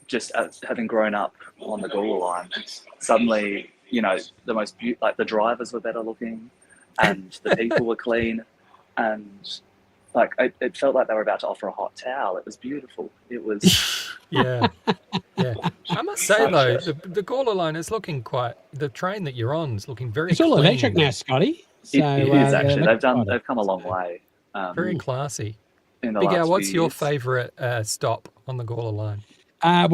just having grown up on the Gawler Line, suddenly, the most the drivers were better looking, and the people were clean, and it felt like they were about to offer a hot towel. It was beautiful. It was. Yeah. I must say though, the Gawler Line is looking the train that you're on is looking very. It's all electric now, Scotty. So, it is actually. They've come a long way. Very classy. Big Al, what's your favourite stop on the Gawler Line? I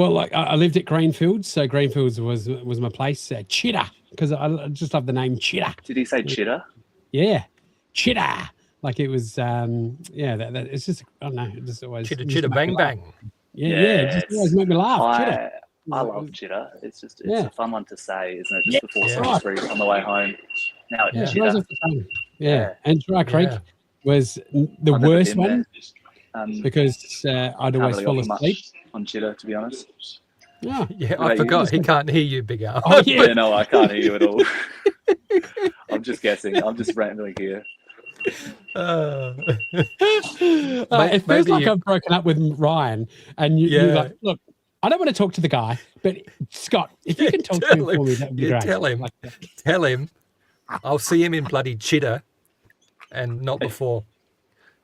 lived at Greenfields, so Greenfields was my place. Chitter, because I just love the name Chitter. Did he say Chitter? Yeah, Chitter. Like it was, it's just, I don't know, it just always... Chitter, chitter, bang, bang. Yeah, it just always make me laugh, Chitter. I love chitter. It's a fun one to say, isn't it? Just before Salisbury on the way home. Now it's chitter. And Dry Creek was the worst one because I'd always fall asleep on chitter, to be honest. I forgot he can't hear you, Big Al. Oh, yeah, no, I can't hear you at all. I'm just guessing. I'm just rambling here. It feels like I've broken up with Ryan, and you're like, look, I don't want to talk to the guy, but Scott, if you can talk to him for me, that would be great. Tell him, I'll see him in bloody chitter, and not before.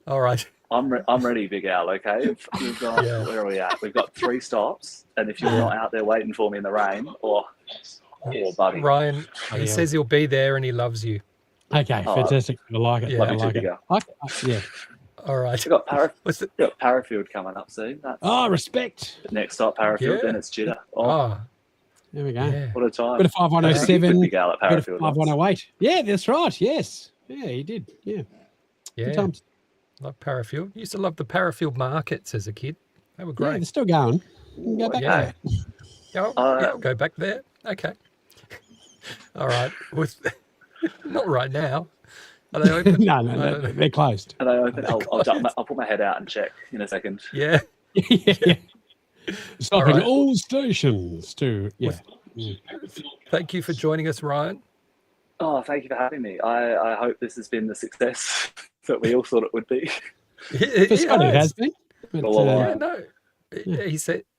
All right. I'm ready, Big Al. Okay, we've got where are we at? We've got 3 stops, and if you're not out there waiting for me in the rain, buddy, Ryan, he says he'll be there, and he loves you. Okay, fantastic. I like it. Yeah, I like it. Yeah. All right. We've got Parafield coming up soon. Respect. Next stop, Parafield, then it's chitter. There we go. Yeah. What a time. Bit of 5107. Big Al at Parafield. Bit of 5108. Yeah, that's right. Yes. Yeah, he did. Yeah. Good times. Love Parafield. Used to love the Parafield markets as a kid. They were great. Yeah, they're still going. You can go back there. Go back there. Okay. All right. Not right now. Are they open? No, they're closed. Are they open? I'll put my head out and check in a second. Yeah. Stopping all stations too. Yeah. Thank you for joining us, Ryan. Oh, thank you for having me. I hope this has been the success that we all thought it would be. For Scott, it has been.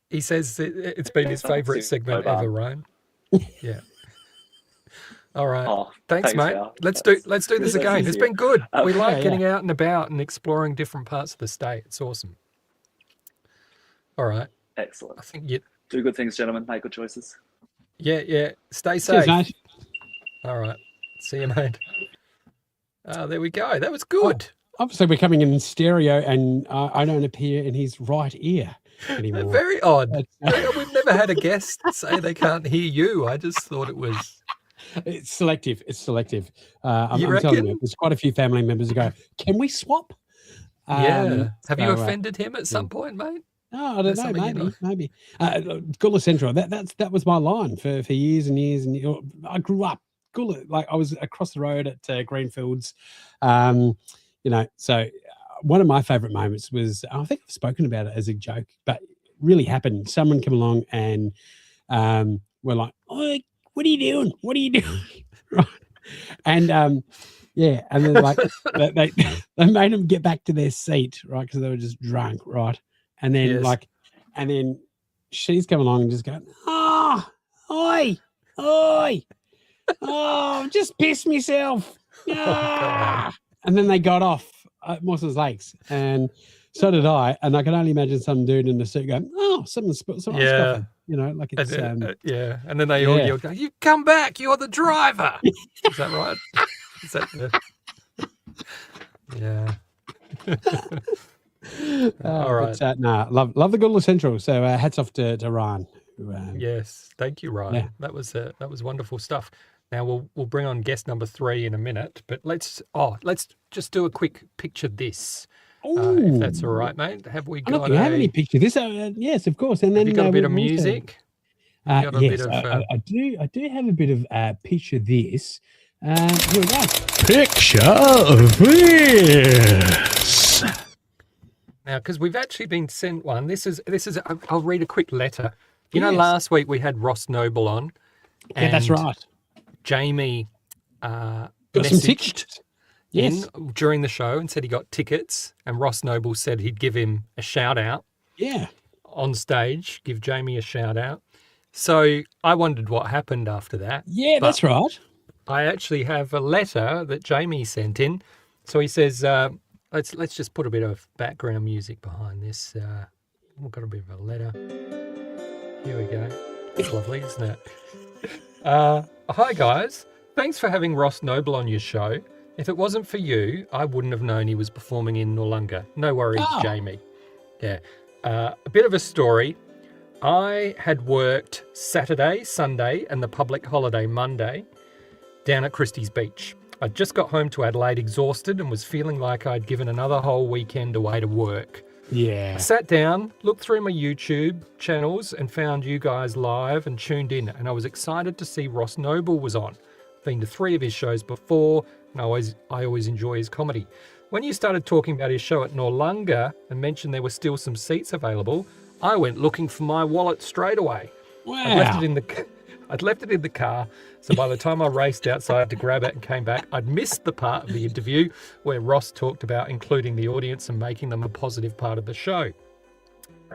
He says it's been his favourite segment ever, Ryan. Yeah. All right. Thanks, mate. Al. Let's do this again. It's been good. We like getting out and about and exploring different parts of the state. It's awesome. All right. Excellent. I think do good things, gentlemen. Make good choices. Yeah. Stay safe. Cheers, mate. All right. See you, mate. There we go. That was good. Obviously, we're coming in stereo, and I don't appear in his right ear anymore. Very odd. We've never had a guest say they can't hear you. I just thought it was. It's selective. I'm telling you, there's quite a few family members who go, "Can we swap?" Have you offended him at some point, mate? No, I don't know. Maybe. Gawler Central. That was my line for years and years. And I grew up Gawler. Like I was across the road at Greenfields. So one of my favourite moments was, I think I've spoken about it as a joke, but it really happened. Someone came along and we're like, "Oh, what are you doing? What are you doing?" Right. And and then like they made them get back to their seat, right? Because they were just drunk, right? And then and then she's come along and just going, oi, I've just pissed myself. And then they got off at Mawson Lakes, and so did I. And I can only imagine some dude in the suit going, someone's coughing. Like it's and then they all yell, "You come back! You're the driver." Is that right? Is that all right. But, love the Gawler Central. So hats off to Ryan. Yes, thank you, Ryan. Yeah. That was wonderful stuff. Now we'll bring on guest number 3 in a minute, but let's just do a quick picture this. If that's all right, mate. Have we got? I don't have any picture this. Yes, of course. And then you got a bit of music. I do have a bit of picture this. Here we go. Picture this. Now, because we've actually been sent one. This is. I'll read a quick letter. You know, last week we had Ross Noble on. Yeah, that's right. Jamie got some tickets in during the show and said he got tickets, and Ross Noble said he'd give him a shout out. Yeah. On stage, give Jamie a shout out. So I wondered what happened after that. Yeah, that's right. I actually have a letter that Jamie sent in. So he says, let's just put a bit of background music behind this. We've got a bit of a letter. Here we go. It's lovely, isn't it? Hi guys. Thanks for having Ross Noble on your show. If it wasn't for you, I wouldn't have known he was performing in Noarlunga. No worries, Jamie. Yeah. A bit of a story. I had worked Saturday, Sunday, and the public holiday Monday down at Christie's Beach. I just got home to Adelaide exhausted and was feeling like I'd given another whole weekend away to work. Yeah. I sat down, looked through my YouTube channels and found you guys live and tuned in. And I was excited to see Ross Noble was on. Been to 3 of his shows before, and I always enjoy his comedy. When you started talking about his show at Noarlunga and mentioned there were still some seats available, I went looking for my wallet straight away. Wow. I'd left it in the car, so by the time I raced outside to grab it and came back, I'd missed the part of the interview where Ross talked about including the audience and making them a positive part of the show.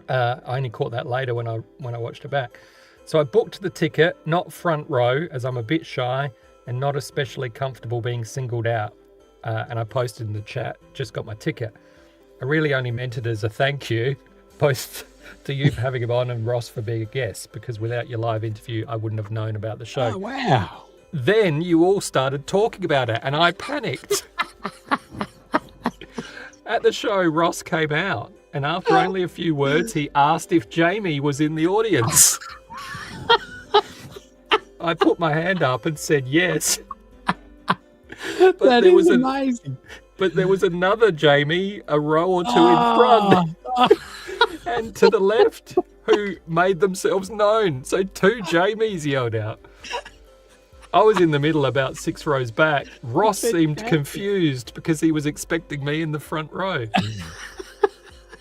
I only caught that later when I watched it back. So I booked the ticket, not front row, as I'm a bit shy and not especially comfortable being singled out. And I posted in the chat, just got my ticket. I really only meant it as a thank you, both to you for having him on and Ross for being a guest, because without your live interview, I wouldn't have known about the show. Oh, wow. Then you all started talking about it and I panicked. At the show, Ross came out and after only a few words, he asked if Jamie was in the audience. I put my hand up and said yes. But That there is was amazing. But there was another Jamie a row or two in front and to the left who made themselves known. So 2 Jamies yelled out. I was in the middle about 6 rows back. Ross seemed confused because he was expecting me in the front row.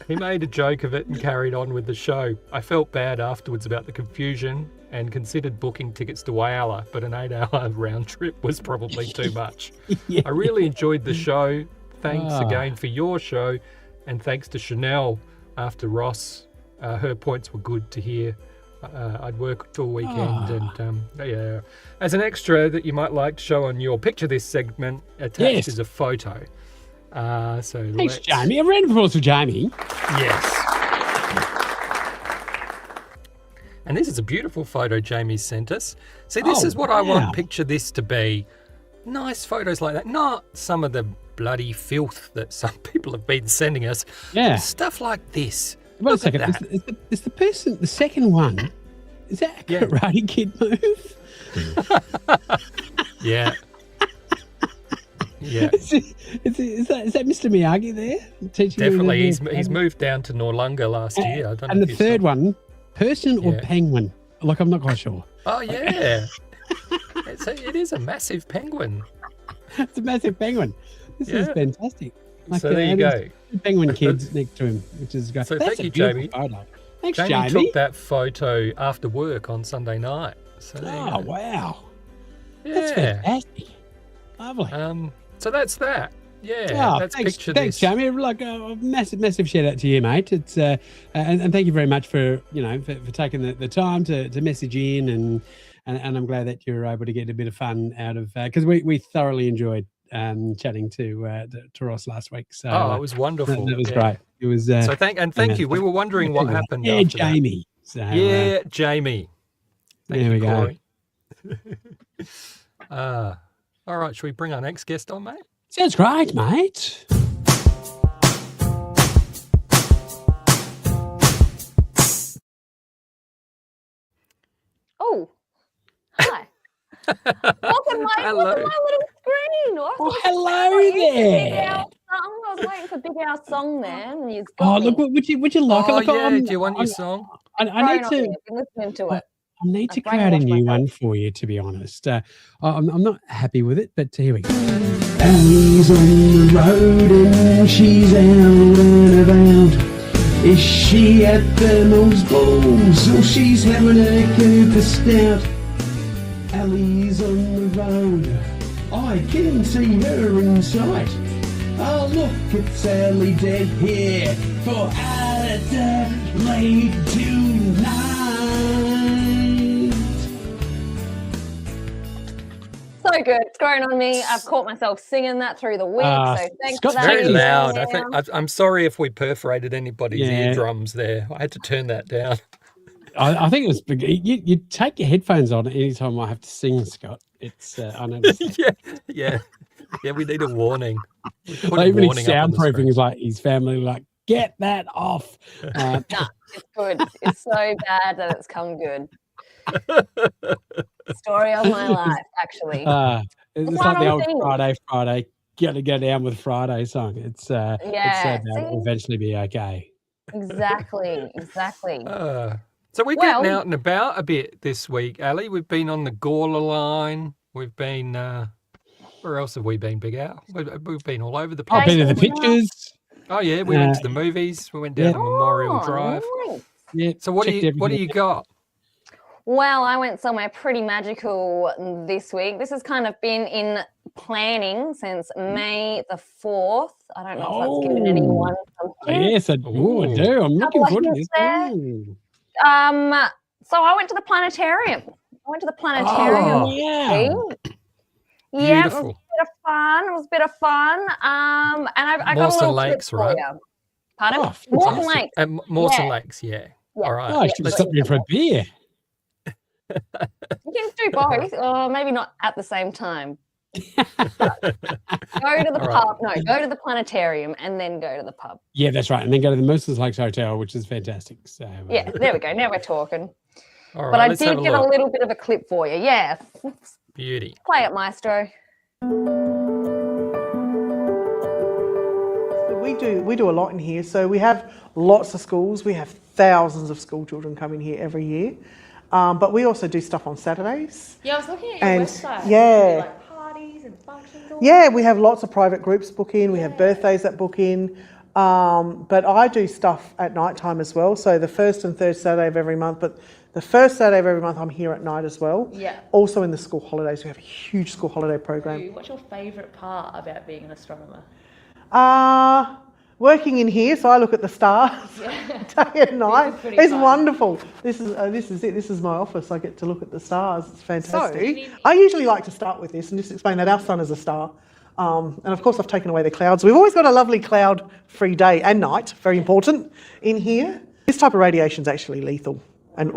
He made a joke of it and carried on with the show. I felt bad afterwards about the confusion and considered booking tickets to Whyalla, but an 8-hour round trip was probably too much. Yeah. I really enjoyed the show. Thanks again for your show, and thanks to Chanel after Ross. Her points were good to hear. I'd worked all weekend, and yeah. As an extra that you might like to show on your picture this segment, attached is a photo. So Thanks, Jamie. A round of applause for Jamie. Yes. And this is a beautiful photo Jamie sent us. See, this is what I want picture this to be. Nice photos like that. Not some of the bloody filth that some people have been sending us. Yeah. Stuff like this. Wait a Look at second. that. Is the person, the second one, is that a Karate Kid move? Yeah. Yeah. Is that Mr. Miyagi there? Teaching Definitely. He's moved down to Noarlunga last year. I don't know and if the you third saw. one, person or penguin? Like, I'm not quite sure. Oh, yeah. It is a massive penguin. It's a massive penguin. This is fantastic. Like, So there you go. 2 penguin kids next to him, which is great. So That's thank a you, beautiful Jamie. photo. Thanks, Jamie Jamie. took that photo after work on Sunday night. So there you go. Wow. Yeah. That's fantastic. Lovely. So that's that. Yeah. That's thanks, picture thanks, this. Jamie. Like a massive shout out to you, mate. It's and thank you very much for for taking the time to message in, and I'm glad that you're able to get a bit of fun out of because we thoroughly enjoyed chatting to Ross last week. So it was wonderful. That was great. It was so thank you. We were wondering what happened. Yeah, after Jamie. That. So, Jamie. Thank there you, we Corey. All right, should we bring our next guest on, mate? Sounds great, mate. Oh, hi. Welcome my little screen. Hello there. I was waiting for Big Al song there, and you Oh, look, would you like it? Look, do you want your song? I need to. I've been listening to it. I need to create a new one for you, to be honest. I'm not happy with it, but here we go. Ellie's on the road and she's out and about. Is she at the Mo's Balls or she's having a Cooper Stout? Ellie's on the road, I can see her in sight. Oh look, it's Ellie Dead here for Adelaide Tonight. So good. It's growing on me. I've caught myself singing that through the week. So thanks for that. Very loud. I'm sorry if we perforated anybody's eardrums there. I had to turn that down. I think it was you take your headphones on anytime I have to sing, Scott. It's I know. Yeah. We need a warning. Even his soundproofing is like his family like get that off. Nah, it's good. It's so bad that it's come good. Story of my life, actually. It's like the old Friday, gotta go down with Friday song. It's so bad. It'll eventually be okay. Exactly. So we're getting out and about a bit this week, Ali. We've been on the Gawler Line. We've been, where else have we been, Big Al? We've been all over the place. I've been to the pictures. Oh yeah, we went to the movies. We went down to Memorial Drive. Nice. Yeah. So what do you got? Well, I went somewhere pretty magical this week. This has kind of been in planning since May the 4th. I don't know if that's given anyone something. Yes, I do. I'm looking forward to this. So I went to the Planetarium. Oh, yeah. Yeah, it was a bit of fun. And I got a Mawson little Lakes, tip right? for you. Pardon? Oh, Mawson Lakes. Mawson Lakes, yeah. All right. Oh, I should have stopped you for a beer. You can do both, or maybe not at the same time. Go to the pub. No, go to the Planetarium and then go to the pub. Yeah, that's right. And then go to the Mawson Lakes Hotel, which is fantastic. So yeah, there we go. Now we're talking. All right, but I did get a little bit of a clip for you. Yeah. Beauty. Play it, Maestro. We do a lot in here. So we have lots of schools. We have thousands of school children coming here every year. But we also do stuff on Saturdays. Yeah, I was looking at your website. Yeah. Like parties and functions. Yeah, we have lots of private groups book in. We have birthdays that book in. But I do stuff at night time as well. So the first and third Saturday of every month. But the first Saturday of every month, I'm here at night as well. Yeah. Also in the school holidays, we have a huge school holiday program. What's your favourite part about being an astronomer? Working in here, so I look at the stars day and night. It's wonderful. This is it. This is my office. I get to look at the stars. It's fantastic. So, I usually like to start with this and just explain that our sun is a star. And of course, I've taken away the clouds. We've always got a lovely cloud-free day and night, very important, in here. This type of radiation is actually lethal. And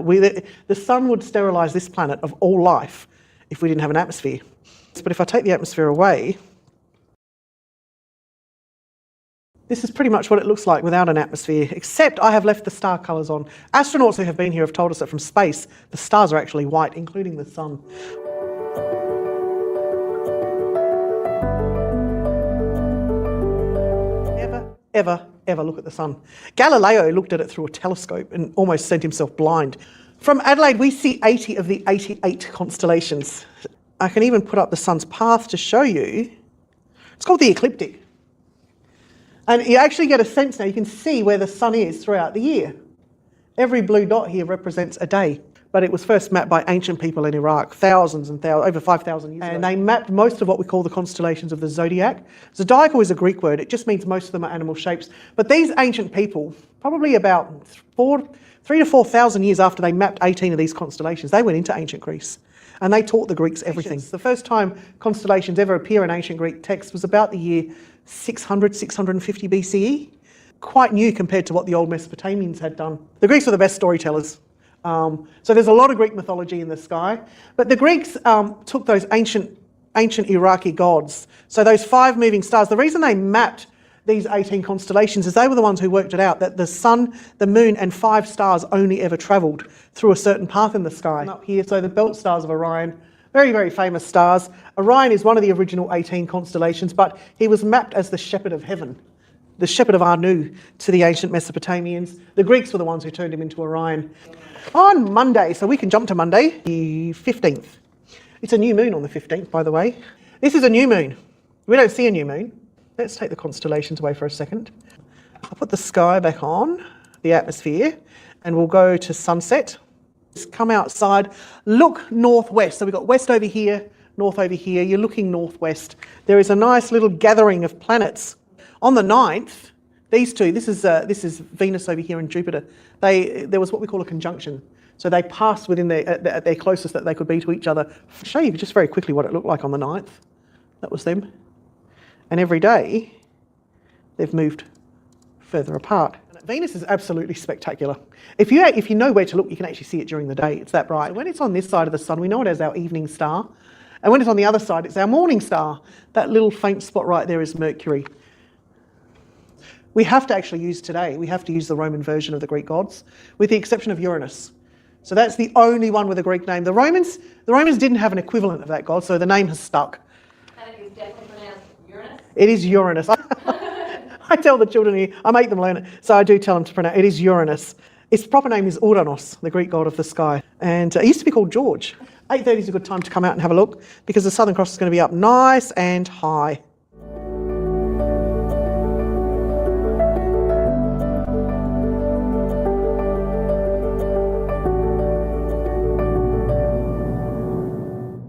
the sun would sterilise this planet of all life if we didn't have an atmosphere. But if I take the atmosphere away, this is pretty much what it looks like without an atmosphere, except I have left the star colours on. Astronauts who have been here have told us that from space, the stars are actually white, including the sun. Ever look at the sun. Galileo looked at it through a telescope and almost sent himself blind. From Adelaide, we see 80 of the 88 constellations. I can even put up the sun's path to show you. It's called the ecliptic. And you actually get a sense now, you can see where the sun is throughout the year. Every blue dot here represents a day. But it was first mapped by ancient people in Iraq, thousands and thousands, over 5,000 years ago. And they mapped most of what we call the constellations of the zodiac. Zodiacal is a Greek word. It just means most of them are animal shapes. But these ancient people, probably about 3,000 to 4,000 years after they mapped 18 of these constellations, they went into ancient Greece. And they taught the Greeks everything. The first time constellations ever appear in ancient Greek texts was about the year 600, 650 BCE. Quite new compared to what the old Mesopotamians had done. The Greeks were the best storytellers. So there's a lot of Greek mythology in the sky. But the Greeks took those ancient Iraqi gods. So those 5 moving stars, the reason they mapped these 18 constellations is they were the ones who worked it out, that the sun, the moon and 5 stars only ever travelled through a certain path in the sky. Up here, so the belt stars of Orion, very, very famous stars. Orion is one of the original 18 constellations, but he was mapped as the shepherd of heaven, the shepherd of Anu to the ancient Mesopotamians. The Greeks were the ones who turned him into Orion. On Monday, so we can jump to Monday, the 15th. It's a new moon on the 15th, by the way. This is a new moon. We don't see a new moon. Let's take the constellations away for a second. I'll put the sky back on, the atmosphere, and we'll go to sunset. Just come outside, look northwest. So we've got west over here, north over here. You're looking northwest. There is a nice little gathering of planets. On the 9th, these two, this is Venus over here and Jupiter. There was what we call a conjunction. So they passed within at their closest that they could be to each other. I'll show you just very quickly what it looked like on the 9th. That was them. And every day, they've moved further apart. Venus is absolutely spectacular. If you know where to look, you can actually see it during the day. It's that bright. When it's on this side of the sun, we know it as our evening star. And when it's on the other side, it's our morning star. That little faint spot right there is Mercury. We have to actually use today, we have to use the Roman version of the Greek gods, with the exception of Uranus. So that's the only one with a Greek name. The Romans didn't have an equivalent of that god, so the name has stuck. And it is definitely pronounced Uranus? It is Uranus. I tell the children here, I make them learn it. So I do tell them to pronounce it. It is Uranus. Its proper name is Uranos, the Greek god of the sky. And it used to be called George. 8:30 is a good time to come out and have a look because the Southern Cross is going to be up nice and high.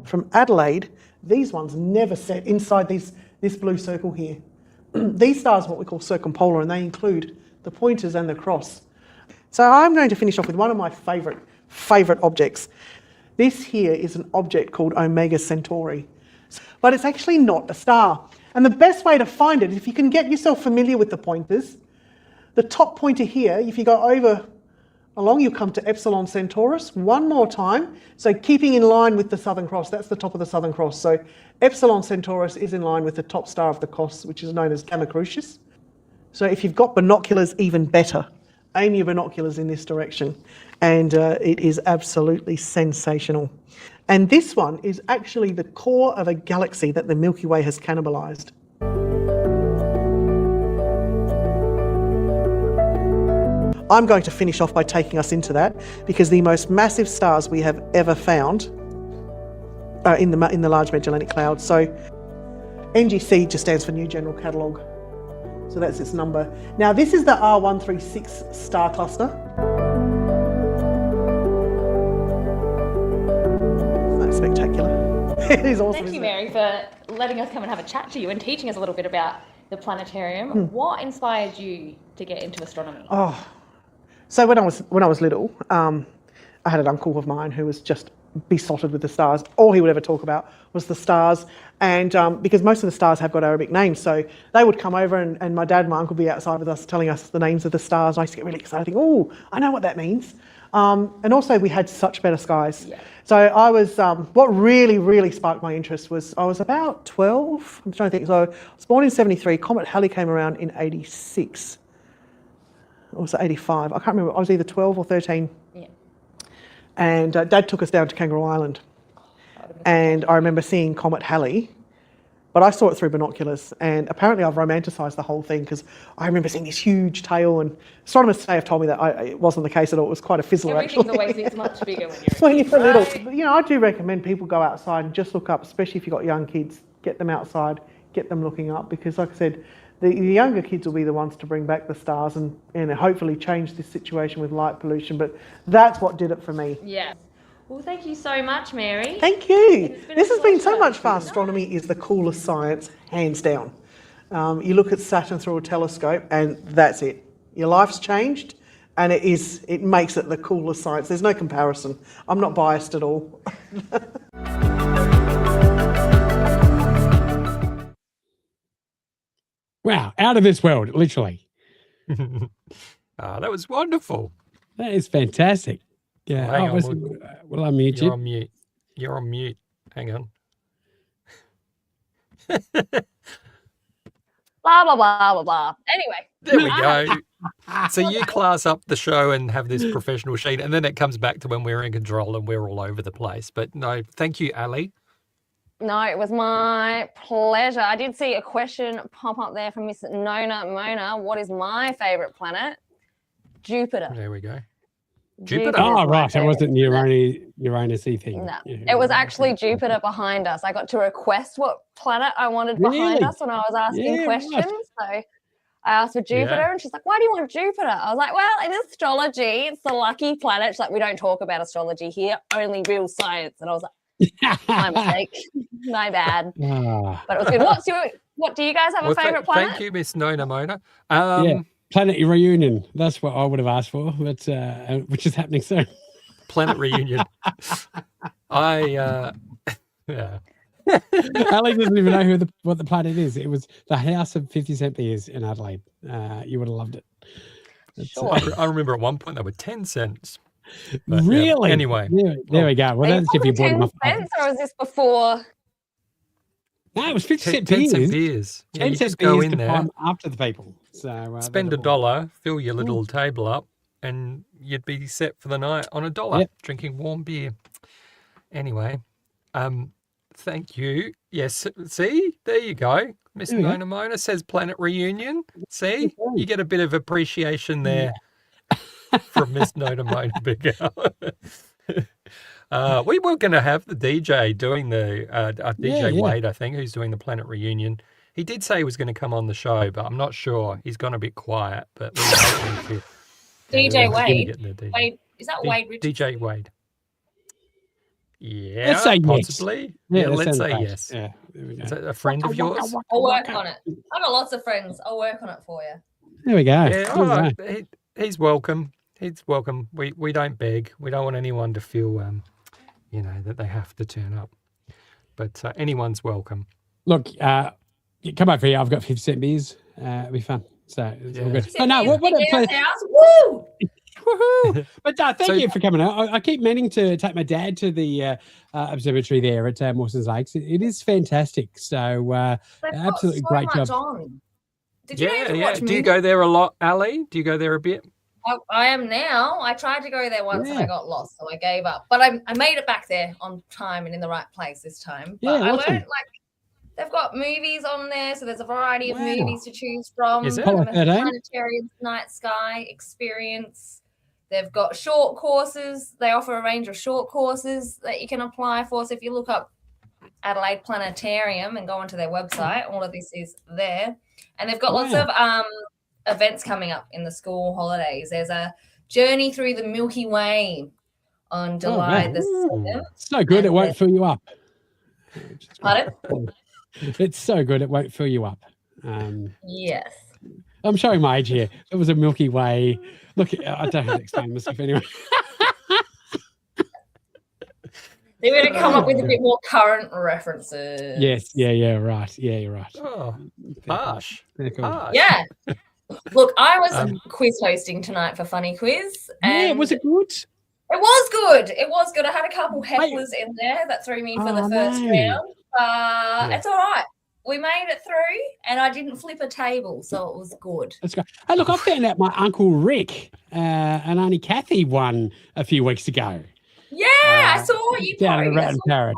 From Adelaide, these ones never set inside this blue circle here. These stars are what we call circumpolar, and they include the pointers and the cross. So I'm going to finish off with one of my favourite objects. This here is an object called Omega Centauri, but it's actually not a star. And the best way to find it, if you can get yourself familiar with the pointers, the top pointer here, if you go over along, you come to Epsilon Centaurus one more time. So keeping in line with the Southern Cross, that's the top of the Southern Cross. So Epsilon Centaurus is in line with the top star of the cross, which is known as Gamma Crucis. So if you've got binoculars, even better. Aim your binoculars in this direction. And it is absolutely sensational. And this one is actually the core of a galaxy that the Milky Way has cannibalised. I'm going to finish off by taking us into that because the most massive stars we have ever found are in the Large Magellanic Cloud. So NGC just stands for New General Catalogue. So that's its number. Now this is the R136 star cluster. That's spectacular. It is awesome. Thank you, Mary, for letting us come and have a chat to you and teaching us a little bit about the planetarium. What inspired you to get into astronomy? So when I was little, I had an uncle of mine who was just besotted with the stars. All he would ever talk about was the stars, and because most of the stars have got Arabic names, so they would come over and my dad and my uncle would be outside with us telling us the names of the stars. I used to get really excited, thinking, oh, I know what that means. And also we had such better skies. Yeah. So I was, what really sparked my interest was I was about 12, I'm trying to think, so I was born in 73, Comet Halley came around in 86. Or was it 85? I can't remember. I was either 12 or 13. Yeah. And Dad took us down to Kangaroo Island. And I remember seeing Comet Halley, but I saw it through binoculars. And apparently I've romanticised the whole thing because I remember seeing this huge tail, and astronomers today have told me that it wasn't the case at all. It was quite a fizzler, Everything's actually. always seems much bigger when you're little. But, you know, I do recommend people go outside and just look up, especially if you've got young kids. Get them outside, get them looking up, because like I said, the younger kids will be the ones to bring back the stars and hopefully change this situation with light pollution. But that's what did it for me. Yeah. Well, thank you so much, Mary. Thank you. This has been so much fun. Astronomy is the coolest science, hands down. You look at Saturn through a telescope and that's it. Your life's changed, and it makes it the coolest science. There's no comparison. I'm not biased at all. Wow, out of this world, literally. That was wonderful. That is fantastic. Yeah, Hang on, will I mute you? You're on mute. You're on mute. Hang on. Blah, blah, blah, blah, blah. Anyway. There we go. So you class up the show and have this professional sheet, and then it comes back to when we're in control and we're all over the place. But no, thank you, Ali. No, it was my pleasure. I did see a question pop up there from Miss Nona Mona. What is my favourite planet? Jupiter. There we go. Jupiter. Oh, right. It wasn't Uranus-y thing. No, Yeah. it was actually Jupiter behind us. I got to request what planet I wanted behind us when I was asking questions. Right. So I asked for Jupiter, and she's like, why do you want Jupiter? I was like, well, in astrology, it's the lucky planet. She's like, we don't talk about astrology here, only real science. And I was like, my mistake. My bad. But it was good. What do you guys have a favourite planet? Thank you, Miss Nona Mona. Planet reunion. That's what I would have asked for, but which is happening soon. Planet reunion. Yeah. Ali doesn't even know what the planet is. It was the house of 50 cent beers in Adelaide. You would have loved it. Sure. I remember at one point they were 10 cents. But, really? Anyway. There we go. Well, that's if you bought them off. 10 cents, or was this before? No, it was 50 cent 10 beers. cent beers. Yeah, 10 you cent just go beers in to there, climb after the people. So spend $1, fill your little table up, and you'd be set for the night on $1, drinking warm beer. Anyway, Thank you. Yes, see? There you go. Miss There we go. Nona Mona says Planet Reunion. See? You get a bit of appreciation there from Miss Nona Mona Big Al. We were going to have the DJ doing the DJ Wade, I think, who's doing the Planet Reunion. He did say he was going to come on the show, but I'm not sure. He's gone a bit quiet. But we were hoping to. DJ Wade. DJ. Wade, is that Wade Richardson? DJ Wade. Yeah, Let's say possibly. Yes. Yeah, let's say great. yes. Yeah, there we go. Is that a friend of yours? I'll work on it. I've got lots of friends. I'll work on it for you. There we go. Yeah, he's welcome. He's welcome. We don't beg. We don't want anyone to feel, that they have to turn up. But anyone's welcome. Look, come over here. I've got 50 cent beers. It'll be fun. So it's all good. But no, what a pleasure. Woo! Woohoo! But thank you for coming out. I keep meaning to take my dad to the observatory there at Mawson Lakes. It is fantastic. So absolutely great job. Did you ever watch Do you go there a lot, Ali? Do you go there a bit? I am now. I tried to go there once and I got lost, so I gave up. But I made it back there on time and in the right place this time. But I learned they've got movies on there, so there's a variety of movies to choose from. Is it? Planetarium Night Sky Experience. They've got short courses. They offer a range of short courses that you can apply for. So if you look up Adelaide Planetarium and go onto their website, all of this is there. And they've got lots of events coming up in the school holidays. There's a journey through the Milky Way on July the 7th. So good, it won't fill you up. Pardon? It's so good, it won't fill you up. Yes. I'm showing my age here. It was a Milky Way. Look, I don't have to explain myself anyway. They're going to come up with a bit more current references. Yes, yeah, right. Yeah, you're right. Oh, harsh. Cool. Yeah. Look, I was quiz hosting tonight for Funny Quiz. And was it good? It was good. It was good. I had a couple hecklers in there that threw me for the first round. It's all right. We made it through, and I didn't flip a table, so it was good. That's great. Hey, look, I found out my Uncle Rick and Auntie Kathy won a few weeks ago. Yeah, I saw you down at the Rat and Parrot.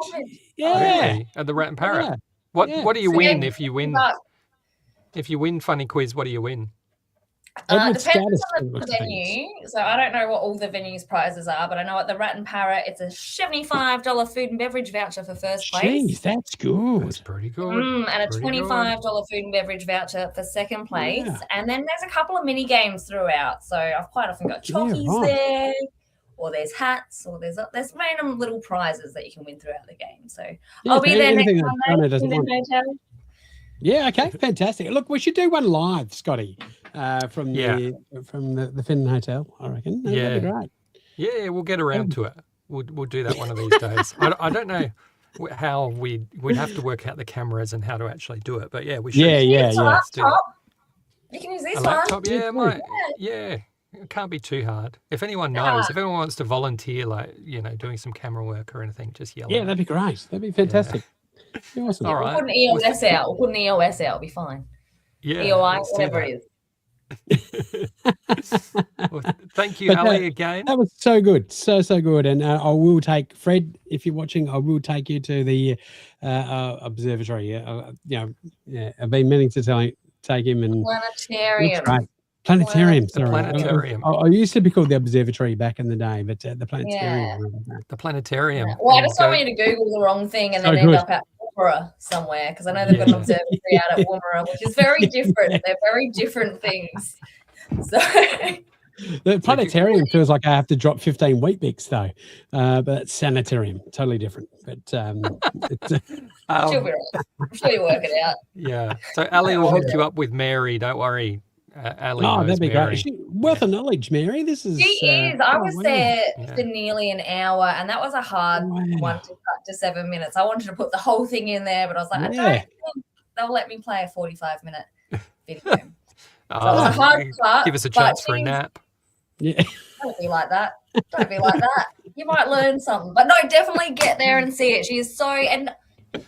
Yeah, really? At the Rat and Parrot. What do you win if you win? If you win Funny Quiz, what do you win? Depends on the venue. So I don't know what all the venues' prizes are, but I know at the Rat and Parrot, it's a $75 food and beverage voucher for first place. Jeez, that's good. That's pretty good. And a $25 food and beverage voucher for second place. Yeah. And then there's a couple of mini games throughout. So I've quite often got chockies there, or there's hats, or there's random little prizes that you can win throughout the game. So I'll be there next Sunday in the hotel. Yeah, okay, fantastic. Look, we should do one live, Scotty, from the Finn Hotel, I reckon. That'd be great. Yeah, we'll get around to it. We'll do that one of these days. I don't know how we'd have to work out the cameras and how to actually do it, but yeah, we should. Yeah. You can use this one. Laptop, yeah. It can't be too hard. If anyone knows, if anyone wants to volunteer, doing some camera work or anything, just yell. Yeah, that'd be great. That'd be fantastic. Yeah. Awesome. All right. We'll put an EOS out. It'll be fine. Yeah. EOI, whatever it is. Well, thank you, Ali, again. That was so good. So good. And I will take, Fred, if you're watching, I will take you to the observatory. I've been meaning to take him. And Planetarium. Right. Planetarium, sorry. Planetarium. I used to be called the observatory back in the day, but the Planetarium. Yeah. The Planetarium. Yeah. Well, I just don't want you to Google the wrong thing and then end up at Woomera somewhere, because I know they've got an observatory out at Woomera, which is very different. They're very different things. So the Planetarium feels like I have to drop 15 wheat bix though, but it's sanitarium, totally different. But she'll be right. I'm sure you work it out. Yeah. So Ali will hook you up with Mary. Don't worry. Ali that'd be Mary. great. Worth of knowledge, Mary. This is. She is. I was there for nearly an hour, and that was a hard one to cut to 7 minutes. I wanted to put the whole thing in there, but I was like, I don't think they'll let me play a 45-minute video. So it was a hard cut. Give us a chance for a nap. Yeah. Don't be like that. You might learn something, but no, definitely get there and see it. She is so, and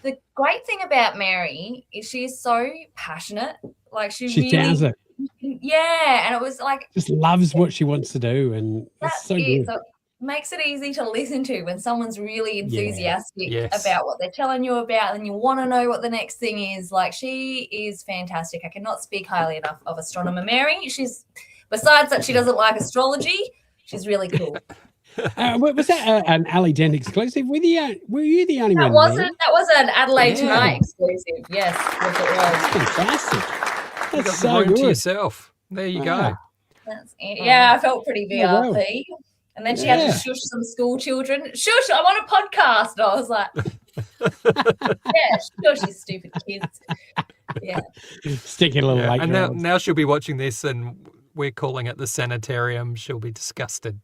the great thing about Mary is she is so passionate. Like she really sounds it. Yeah, and it was like just loves what she wants to do, and it's so good. So makes it easy to listen to when someone's really enthusiastic Yes. about what they're telling you about, and you want to know what the next thing is. Like, she is fantastic. I cannot speak highly enough of Astronomer Mary. She's, besides that she doesn't like astrology, she's really cool. Was that an Dent exclusive? Were you the only one? That was an Adelaide Tonight exclusive. Yes, it was. Fantastic. You got That's the so room good. to yourself. There you go. I felt pretty VIP. Oh, wow. And then she had to shush some school children. Shush, I'm on a podcast. And I was like, shush, you stupid kids. Yeah. Sticky little late. And now she'll be watching this and we're calling it the sanitarium. She'll be disgusted.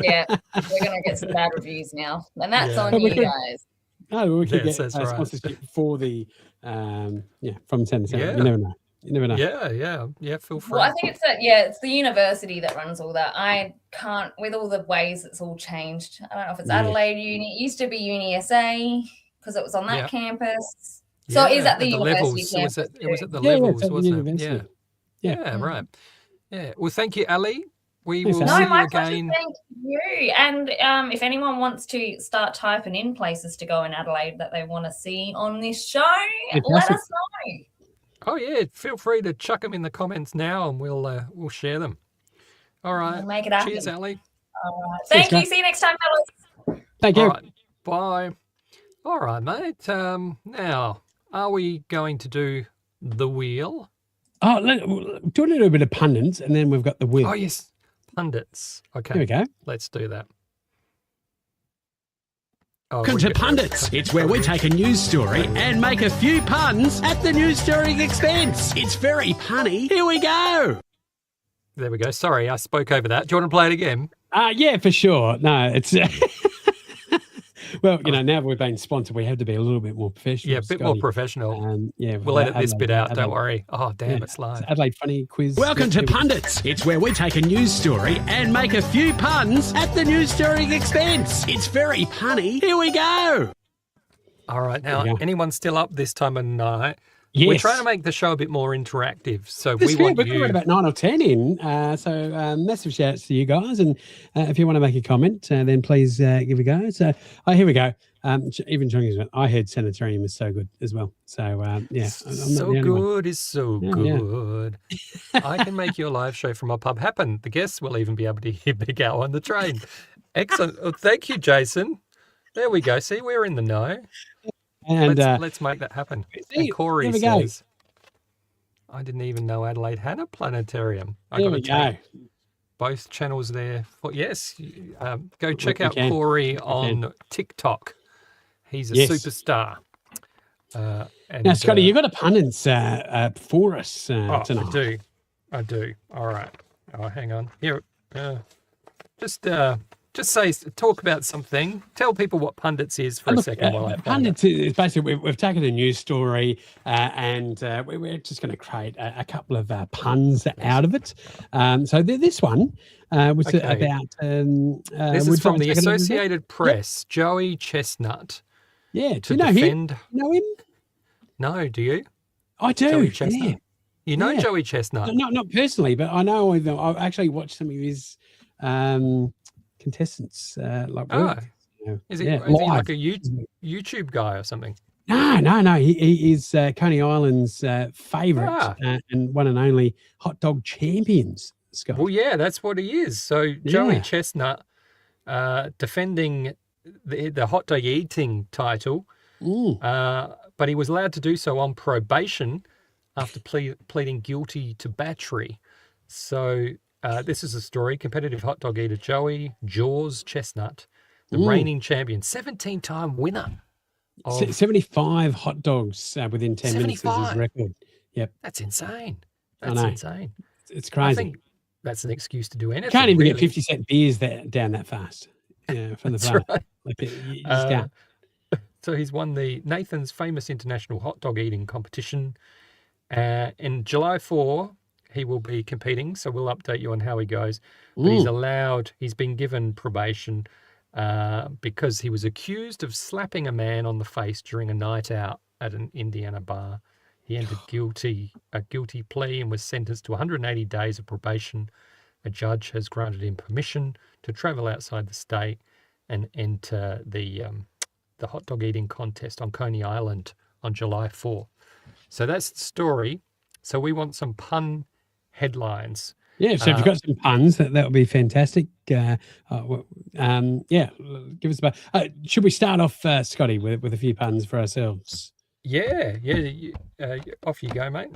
Yeah, we're going to get some bad reviews now. And that's on you guys. Oh, we could get right. sponsorship for the, from sanitarium. Yeah. You never know. You never know. Yeah, feel free. Well, I think it's the university that runs all that. I can't, with all the ways it's all changed. I don't know if it's Adelaide Uni. It used to be Uni SA because it was on that campus. So it is at the university campus. It was at the levels, wasn't it? Yeah. Yeah, right. Yeah. Well, thank you, Ali. We will Thanks, see No, my you pleasure. again. Thank you. And if anyone wants to start typing in places to go in Adelaide that they want to see on this show, let us know. Oh yeah, feel free to chuck them in the comments now, and we'll share them. All right. We'll make it happen. Cheers, Ali. All right. Thank you. See you next time, fellas. Thank you. All right. Bye. All right, mate. Now, are we going to do the wheel? Oh, do a little bit of pundits, and then we've got the wheel. Oh yes, pundits. Okay. Here we go. Let's do that. Oh, Welcome to Pundits. It's where we take a news story and make a few puns at the news story's expense. It's very punny. Here we go. There we go. Sorry, I spoke over that. Do you want to play it again? Yeah, for sure. No, it's well, now we've been sponsored, we have to be a little bit more professional. Yeah, a bit more professional. We'll edit this bit out. Don't worry. Oh, damn, it's live. It's Adelaide Funny Quiz. Welcome to Pundits. It's where we take a news story and make a few puns at the news story's expense. It's very punny. Here we go. All right. Now, anyone still up this time of night? Yes. We're trying to make the show a bit more interactive. So We've want got you... about 9 or 10 in. Massive shout outs to you guys. And if you want to make a comment, then please give a go. So, here we go. Even Chong went, I heard Sanitarium is so good as well. So, I'm so good is so good. I can make your live show from a pub happen. The guests will even be able to hear Big Al on the train. Excellent. Well, thank you, Jason. There we go. See, we're in the know. And let's make that happen. And Corey says, I didn't even know Adelaide had a planetarium. There we go. Both channels there. Go check out Corey on TikTok. He's a superstar. Now, Scotty, you've got a pundits for us tonight. I do. All right. Oh, hang on. Here. Talk about something. Tell people what Pundits is for a second. Pundits is basically we've taken a news story and we're just going to create a couple of puns out of it. So this one was about. This is from the Associated Press. Yep. Joey Chestnut. Yeah. Do you know him? You know him? No. Do you? I do. Joey Chestnut. Yeah. You know Joey Chestnut? Not personally, but I know I've actually watched some of his. Contestants is he like a YouTube guy or something? No. He is Coney Island's favourite and one and only hot dog champions, Scott. Well, yeah, that's what he is. So Joey Chestnut defending the hot dog eating title, but he was allowed to do so on probation after pleading guilty to battery. So this is a story. Competitive hot dog eater Joey Jaws Chestnut, the reigning champion, 17-time winner. 75 hot dogs within 10 minutes is his record. Yep. That's insane. That's insane. It's crazy. I think that's an excuse to do anything. Can't even get 50-cent beers down that fast. From the bar. Right. You just can't. So he's won the Nathan's Famous International Hot Dog Eating Competition. In July 4, he will be competing, so we'll update you on how he goes. But he's been given probation because he was accused of slapping a man on the face during a night out at an Indiana bar. He entered a guilty plea and was sentenced to 180 days of probation A judge has granted him permission to travel outside the state and enter the hot dog eating contest on Coney Island on July 4. So that's the story. So we want some pun headlines. Yeah, so if you've got some puns, that would be fantastic. Yeah, give us should we start off, Scotty, with a few puns for ourselves? Yeah. Off you go, mate.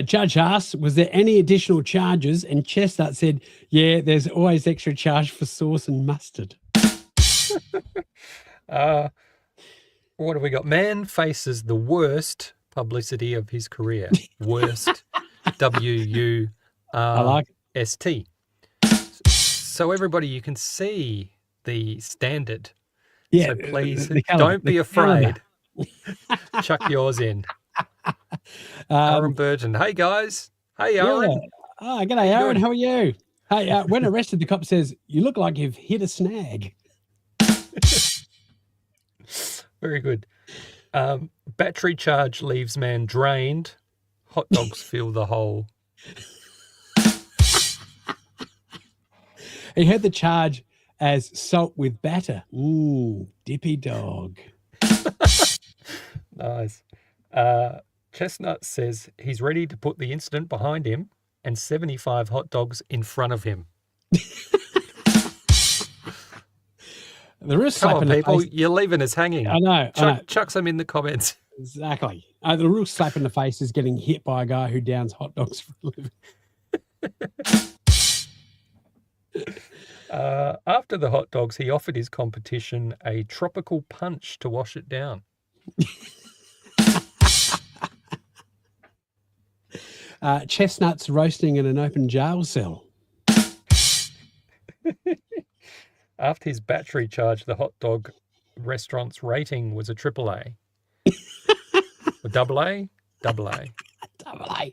Judge asked, was there any additional charges? And Chestnut said, yeah, there's always extra charge for sauce and mustard. What have we got? Man faces the worst publicity of his career. Worst. WURST. So everybody, you can see the standard. Yeah. So please the colour, don't be afraid. Chuck yours in. Aaron Burton. Hey guys. Hey Aaron. Yeah. Oh, g'day Aaron. How are you? Hey, when arrested, the cop says, you look like you've hit a snag. Very good. Battery charge leaves man drained. Hot dogs fill the hole. He heard the charge as salt with batter. Ooh, dippy dog. Nice. Chestnut says he's ready to put the incident behind him and 75 hot dogs in front of him. The real Come slap on, in the people. face. You're leaving us hanging. I know. Chuck some in the comments. Exactly. The real slap in the face is getting hit by a guy who downs hot dogs for a living. After the hot dogs, he offered his competition a tropical punch to wash it down. Chestnuts roasting in an open jail cell. After his battery charge, the hot dog restaurant's rating was a AAA. Or AA? AA. AA.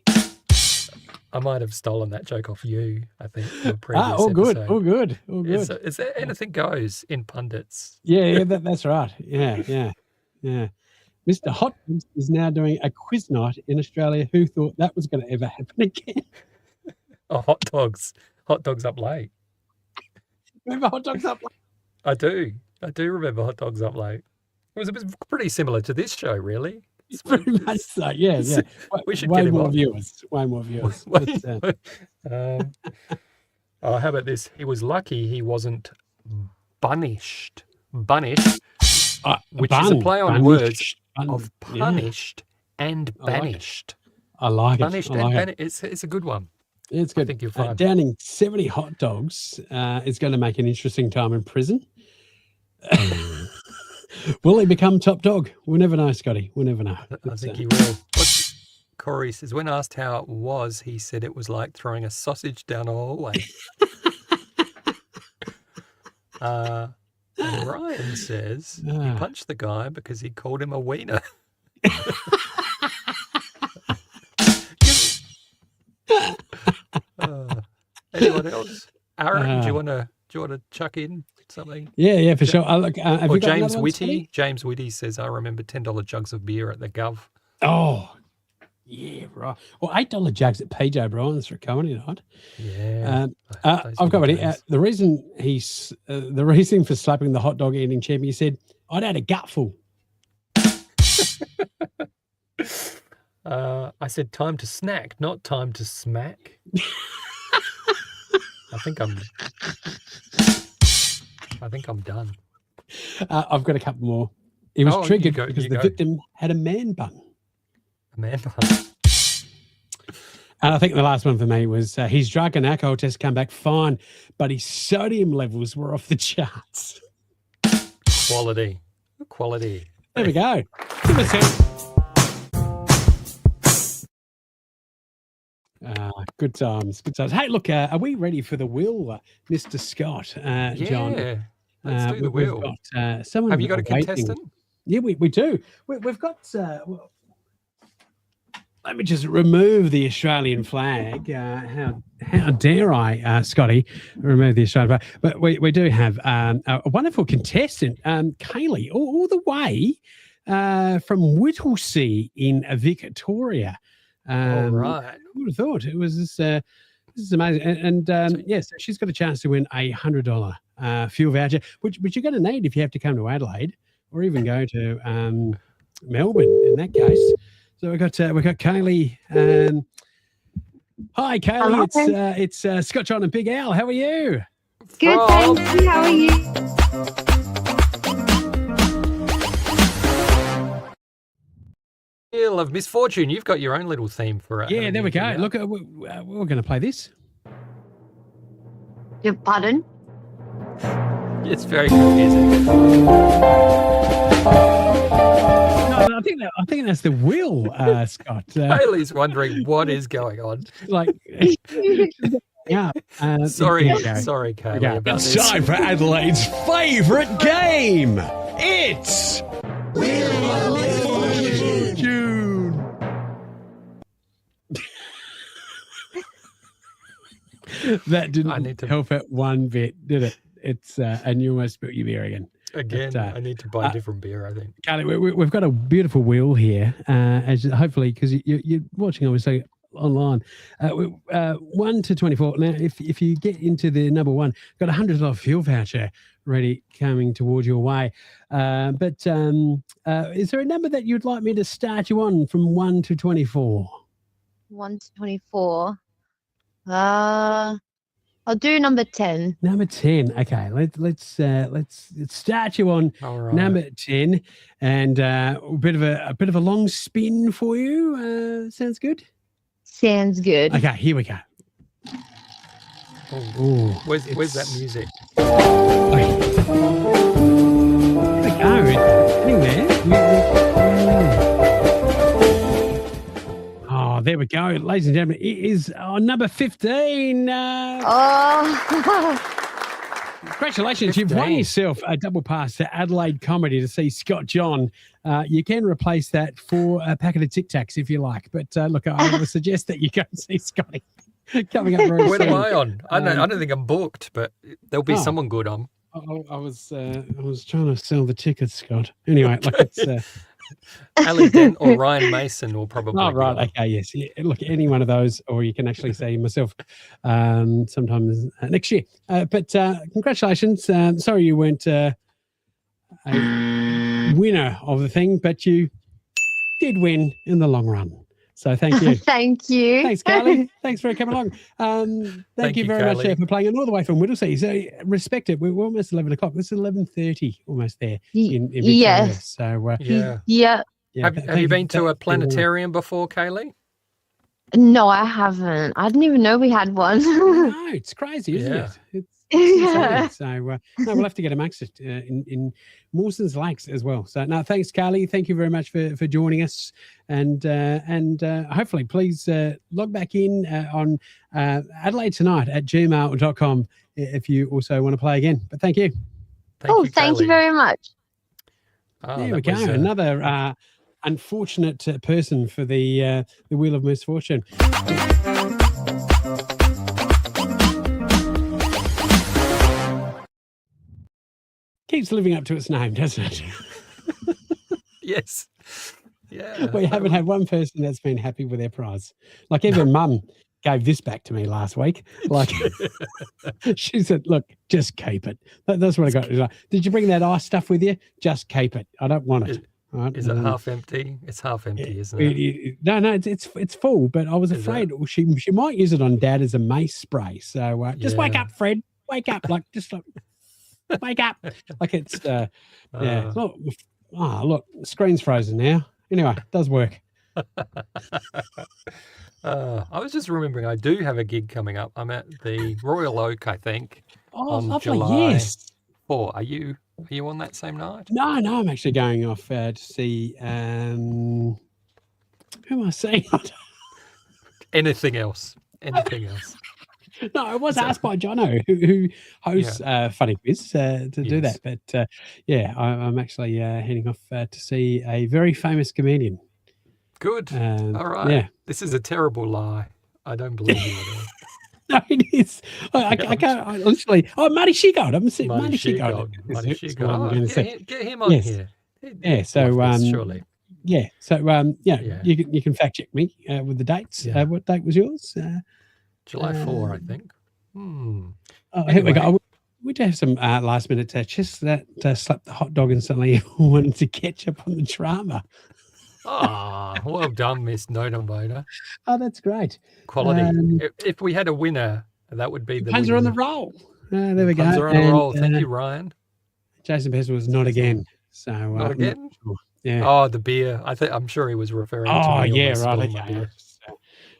I might have stolen that joke off you, I think, from a previous all good, episode. all good, all good. Is there anything goes in Pundits? Yeah, that's right. Yeah. Mr. Hot Dogs is now doing a quiz night in Australia. Who thought that was going to ever happen again? Oh, hot dogs up late. Remember Hot Dogs Up Late? I do remember Hot Dogs Up Late. It was pretty similar to this show, really. It's pretty much so. Yeah. We should way get him more on. viewers. Way more viewers. How about this? He was lucky he wasn't banished, which is a play on words of punished and banished. I like it. Punished and banished. It's a good one. It's good. I think you'll find. Downing 70 hot dogs is going to make an interesting time in prison. Will he become top dog? We'll never know, Scotty. We'll never know. I think he will. Corey says, when asked how it was, he said it was like throwing a sausage down a hallway. And Ryan says he punched the guy because he called him a wiener. Anyone else? Aaron, do you want to chuck in something? Yeah, for sure. Look, or James Whitty. James Whitty says, I remember $10 jugs of beer at the Gov. Oh, yeah, right. Or $8 jugs at PJ O'Brien's for comedy night. Yeah. I've got it. The reason for slapping the hot dog eating champion, he said, I'd had a gutful. I said time to snack, not time to smack. I think I'm done. I've got a couple more. He was triggered because the victim had a man bun. A man bun. And I think the last one for me was his drug and alcohol test come back fine, but his sodium levels were off the charts. Quality. There we go. Give us a good times. Hey, look, are we ready for the wheel, Mr. Scott, John? Yeah, let's do the wheel. Someone Have you got a contestant? Yeah, we do. We've got... let me just remove the Australian flag. How dare I, Scotty, remove the Australian flag? But we do have a wonderful contestant, Kayley, all the way from Whittlesea in Victoria. All right. I would have thought it was this This is amazing. Yes, she's got a chance to win a $100 fuel voucher, which you're going to need if you have to come to Adelaide or even go to Melbourne in that case. So we've got Kayley. Hi, Kayley. Hello. It's Scott, John, and Big Al. How are you? Good, thank you. How are you? Wheel of Misfortune. You've got your own little theme for it. Yeah, there we go. Look, we're going to play this. Pardon? It's very confusing. No, I think that's the wheel, Scott. Hayley's wondering what is going on. Like, yeah. Sorry, Kayley. It's time for Adelaide's favourite game. It's Wheel of Misfortune. That didn't help it one bit, did it? It's and you almost spilled your beer again. Again, I need to buy a different beer, I think. Kayley, we've got a beautiful wheel here, as hopefully, because you're watching obviously online. 1 to 24. Now, if you get into the number one, got $100 fuel voucher ready coming towards your way. But is there a number that you'd like me to start you on from 1 to 24? 1 to 24. I'll do number 10. Number 10. Okay, let's start you on number 10, and a bit of a long spin for you. Sounds good. Sounds good. Okay, here we go. Where's that music? Okay. Here we go. It's getting there. Oh, there we go, ladies and gentlemen. It is on number 15. Congratulations, 15. You've won yourself a double pass to Adelaide Comedy to see Scott John. You can replace that for a packet of Tic Tacs if you like. But look, I would suggest that you go and see Scotty coming up very soon. When am I on? I don't think I'm booked, but there'll be someone good on. I was trying to sell the tickets, Scott. Anyway, like it's. Ali Dent or Ryan Mason will probably. Oh, right. Okay. Yes. Yeah, look, any one of those, or you can actually see myself sometime next year. But congratulations. Sorry you weren't a winner of the thing, but you did win in the long run. So thank you. Thank you. Thanks, Kayley. Thanks for coming along. Thank you very much for playing it all the way from Whittlesea. So respect it. We're almost 11 o'clock. This is 11:30 almost there in Victoria. Yes. So yeah. Have you been to a planetarium before, Kayley? No, I haven't. I didn't even know we had one. No, it's crazy, isn't it? It's insane. So no, we'll have to get amongst it in Mawson Lakes as well. So no, thanks, Kayley. Thank you very much for joining us, and hopefully please log back in on Adelaide Tonight at gmail.com if you also want to play again. But thank you. Thank you very much. There we go. Another unfortunate person for the Wheel of Misfortune. Keeps living up to its name, doesn't it? Yes. Yeah. We haven't had one person that's been happy with their prize. Like even Mum gave this back to me last week. Like she said, "Look, just keep it." That's what I got. Like, did you bring that ice stuff with you? Just keep it. I don't want it. Right? Is it half empty? It's half empty, isn't it? No, it's full. But I was afraid she might use it on Dad as a mace spray. So just wake up, Fred. Wake up. Like just wake up. Like it's yeah. Look, look, the screen's frozen now. Anyway, it does work. I was just remembering I do have a gig coming up. I'm at the Royal Oak, I think. Oh, on lovely. July Yes. 4. Are you on that same night? No, I'm actually going off to see who am I seeing? Anything else? Anything else? No, I was asked by Jono, who hosts Funny Quiz, to do that. But I'm actually heading off to see a very famous comedian. Good. All right. Yeah. This is a terrible lie. I don't believe you at all. No, it is. I can't. I literally. Oh, Marty Shegold. I'm saying Marty Shegold. Marty Shegold. Get him on here. Yeah. So surely. Yeah. So you can fact check me with the dates. What date was yours? July 4, I think. Oh, here we go. We do have some last minute just that slapped the hot dog and suddenly wanted to catch up on the drama. Well done, Miss Notamboda. Oh, that's great. Quality. If we had a winner, that would be the puns are on the roll. There we go. Puns are on the roll. Thank you, Ryan. Jason Pest was not again. So not again? Sure. Yeah. Oh, the beer. I'm sure he was referring to me. Yeah, right. Okay.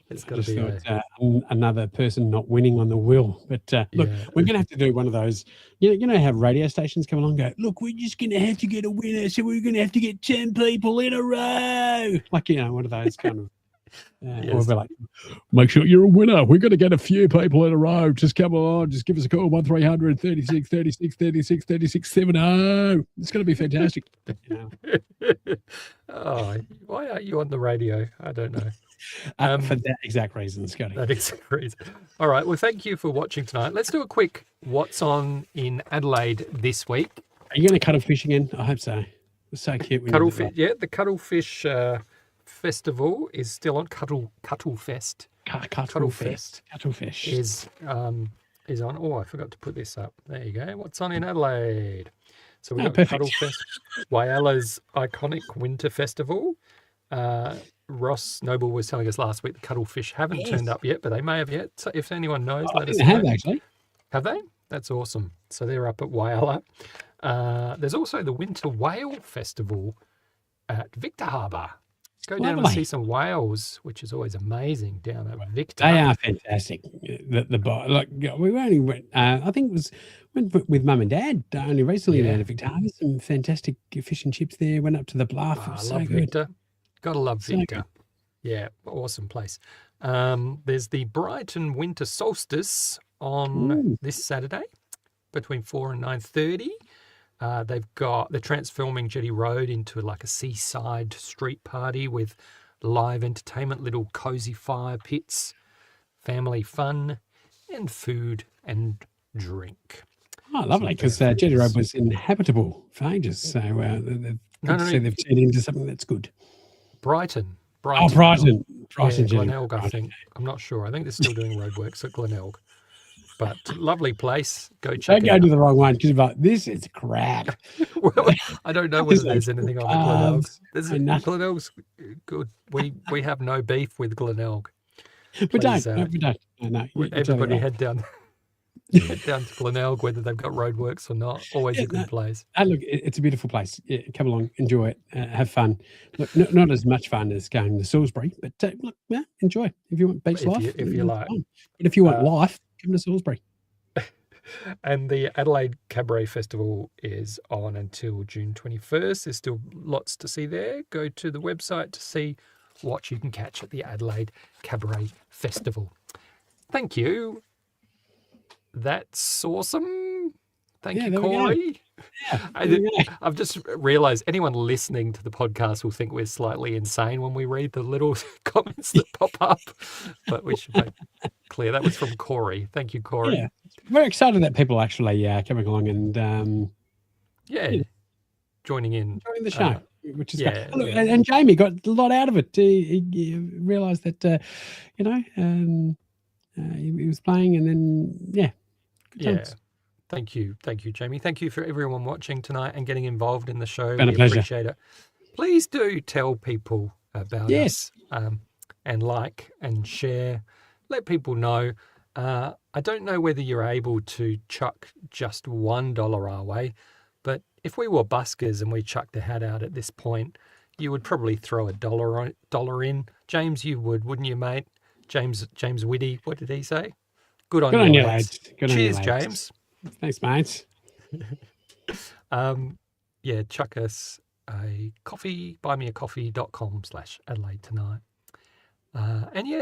It's got to be another person not winning on the wheel. But look, we're going to have to do one of those. You know how radio stations come along and go, look, we're just going to have to get a winner. So we're going to have to get 10 people in a row. Like, one of those kind of. Or we're like, make sure you're a winner. We're going to get a few people in a row. Just come on. Just give us a call. 1300 36 36 36 36 70. It's going to be fantastic. Why aren't you on the radio? I don't know. For that exact reason, Scotty. That exact reason. All right. Well, thank you for watching tonight. Let's do a quick what's on in Adelaide this week. Are you going to cuttlefish again? I hope so. It was so cute. Cuttlefish. Yeah, the Cuttlefish Festival is still on. Cuttlefest. Cuttlefish is on. Oh, I forgot to put this up. There you go. What's on in Adelaide? So we've got Cuttlefest, Whyala's iconic winter festival. Ross Noble was telling us last week the cuttlefish haven't turned up yet, but they may have yet. So if anyone knows, let us know. Have actually. Have they? That's awesome. So they're up at Whyala. There's also the Winter Whale Festival at Victor Harbour. Go down and see some whales, which is always amazing down at Victor. They are fantastic. We only went. I think it went with Mum and Dad only recently down at Victor Harbour. Some fantastic fish and chips there. Went up to the bluff. I love Victor. Gotta love Victor. Yeah, awesome place. There's the Brighton Winter Solstice on this Saturday between 4 and 9:30. They're transforming Jetty Road into like a seaside street party with live entertainment, little cozy fire pits, family fun, and food and drink. Oh, lovely, because Jetty Road was inhabitable for ages. So they've turned into something that's good. Brighton. Oh, Brighton. Glenelg, I think. I'm not sure. I think they're still doing roadworks at Glenelg. But lovely place. Go check it out. Don't go to the wrong one because you're like, this is crap. Well, I don't know whether there's anything on the Glenelg. Glenelg's good. We have no beef with Glenelg. We don't. No, everybody head down to Glenelg, whether they've got roadworks or not. Always a good place. Look, it's a beautiful place. Come along, enjoy it, have fun. Look, not as much fun as going to Salisbury, but look, enjoy. If you want beach life, if you like. But if you want life, come to Salisbury. And the Adelaide Cabaret Festival is on until June 21st. There's still lots to see there. Go to the website to see what you can catch at the Adelaide Cabaret Festival. Thank you. That's awesome. Thank you, Corey. I've just realised anyone listening to the podcast will think we're slightly insane when we read the little comments that pop up. But we should make clear that was from Corey. Thank you, Corey. Yeah. We're excited that people actually coming along and joining the show, which is great. And Jamie got a lot out of it. He realised that he was playing, and then Thank you, Jamie. Thank you for everyone watching tonight and getting involved in the show. Been a pleasure. Appreciate it. Please do tell people about us, and like and share. Let people know. I don't know whether you're able to chuck just $1 our way, but if we were buskers and we chucked a hat out at this point, you would probably throw $1 in. James, you would, wouldn't you, mate? James Whitty, what did he say? Good on you, lads. Cheers, James. Thanks, mate. Chuck us a coffee, buymeacoffee.com/Adelaide Tonight.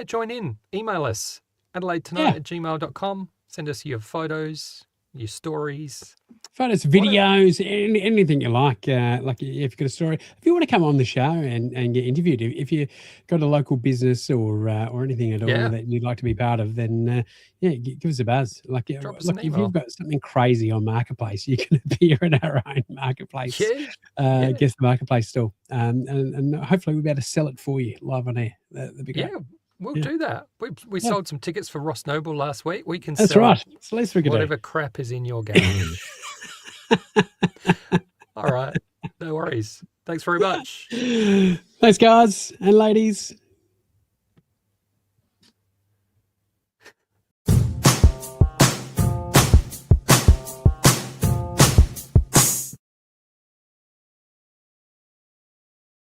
Join in. Email us, adelaidetonight@gmail.com. Send us your photos, your stories. Photos, videos, anything you like. Like if you've got a story, if you want to come on the show and get interviewed, if you got a local business or anything at all that you'd like to be part of, then give us a buzz. Like if you've got something crazy on Marketplace, you can appear in our own Marketplace. Guess the Marketplace store, and hopefully we'll be able to sell it for you live on air. That'd be great. Yeah. We'll do that. We sold some tickets for Ross Noble last week. We can That's sell right. It's the least we could whatever crap is in your garage. All right. No worries. Thanks very much. Thanks, guys and ladies.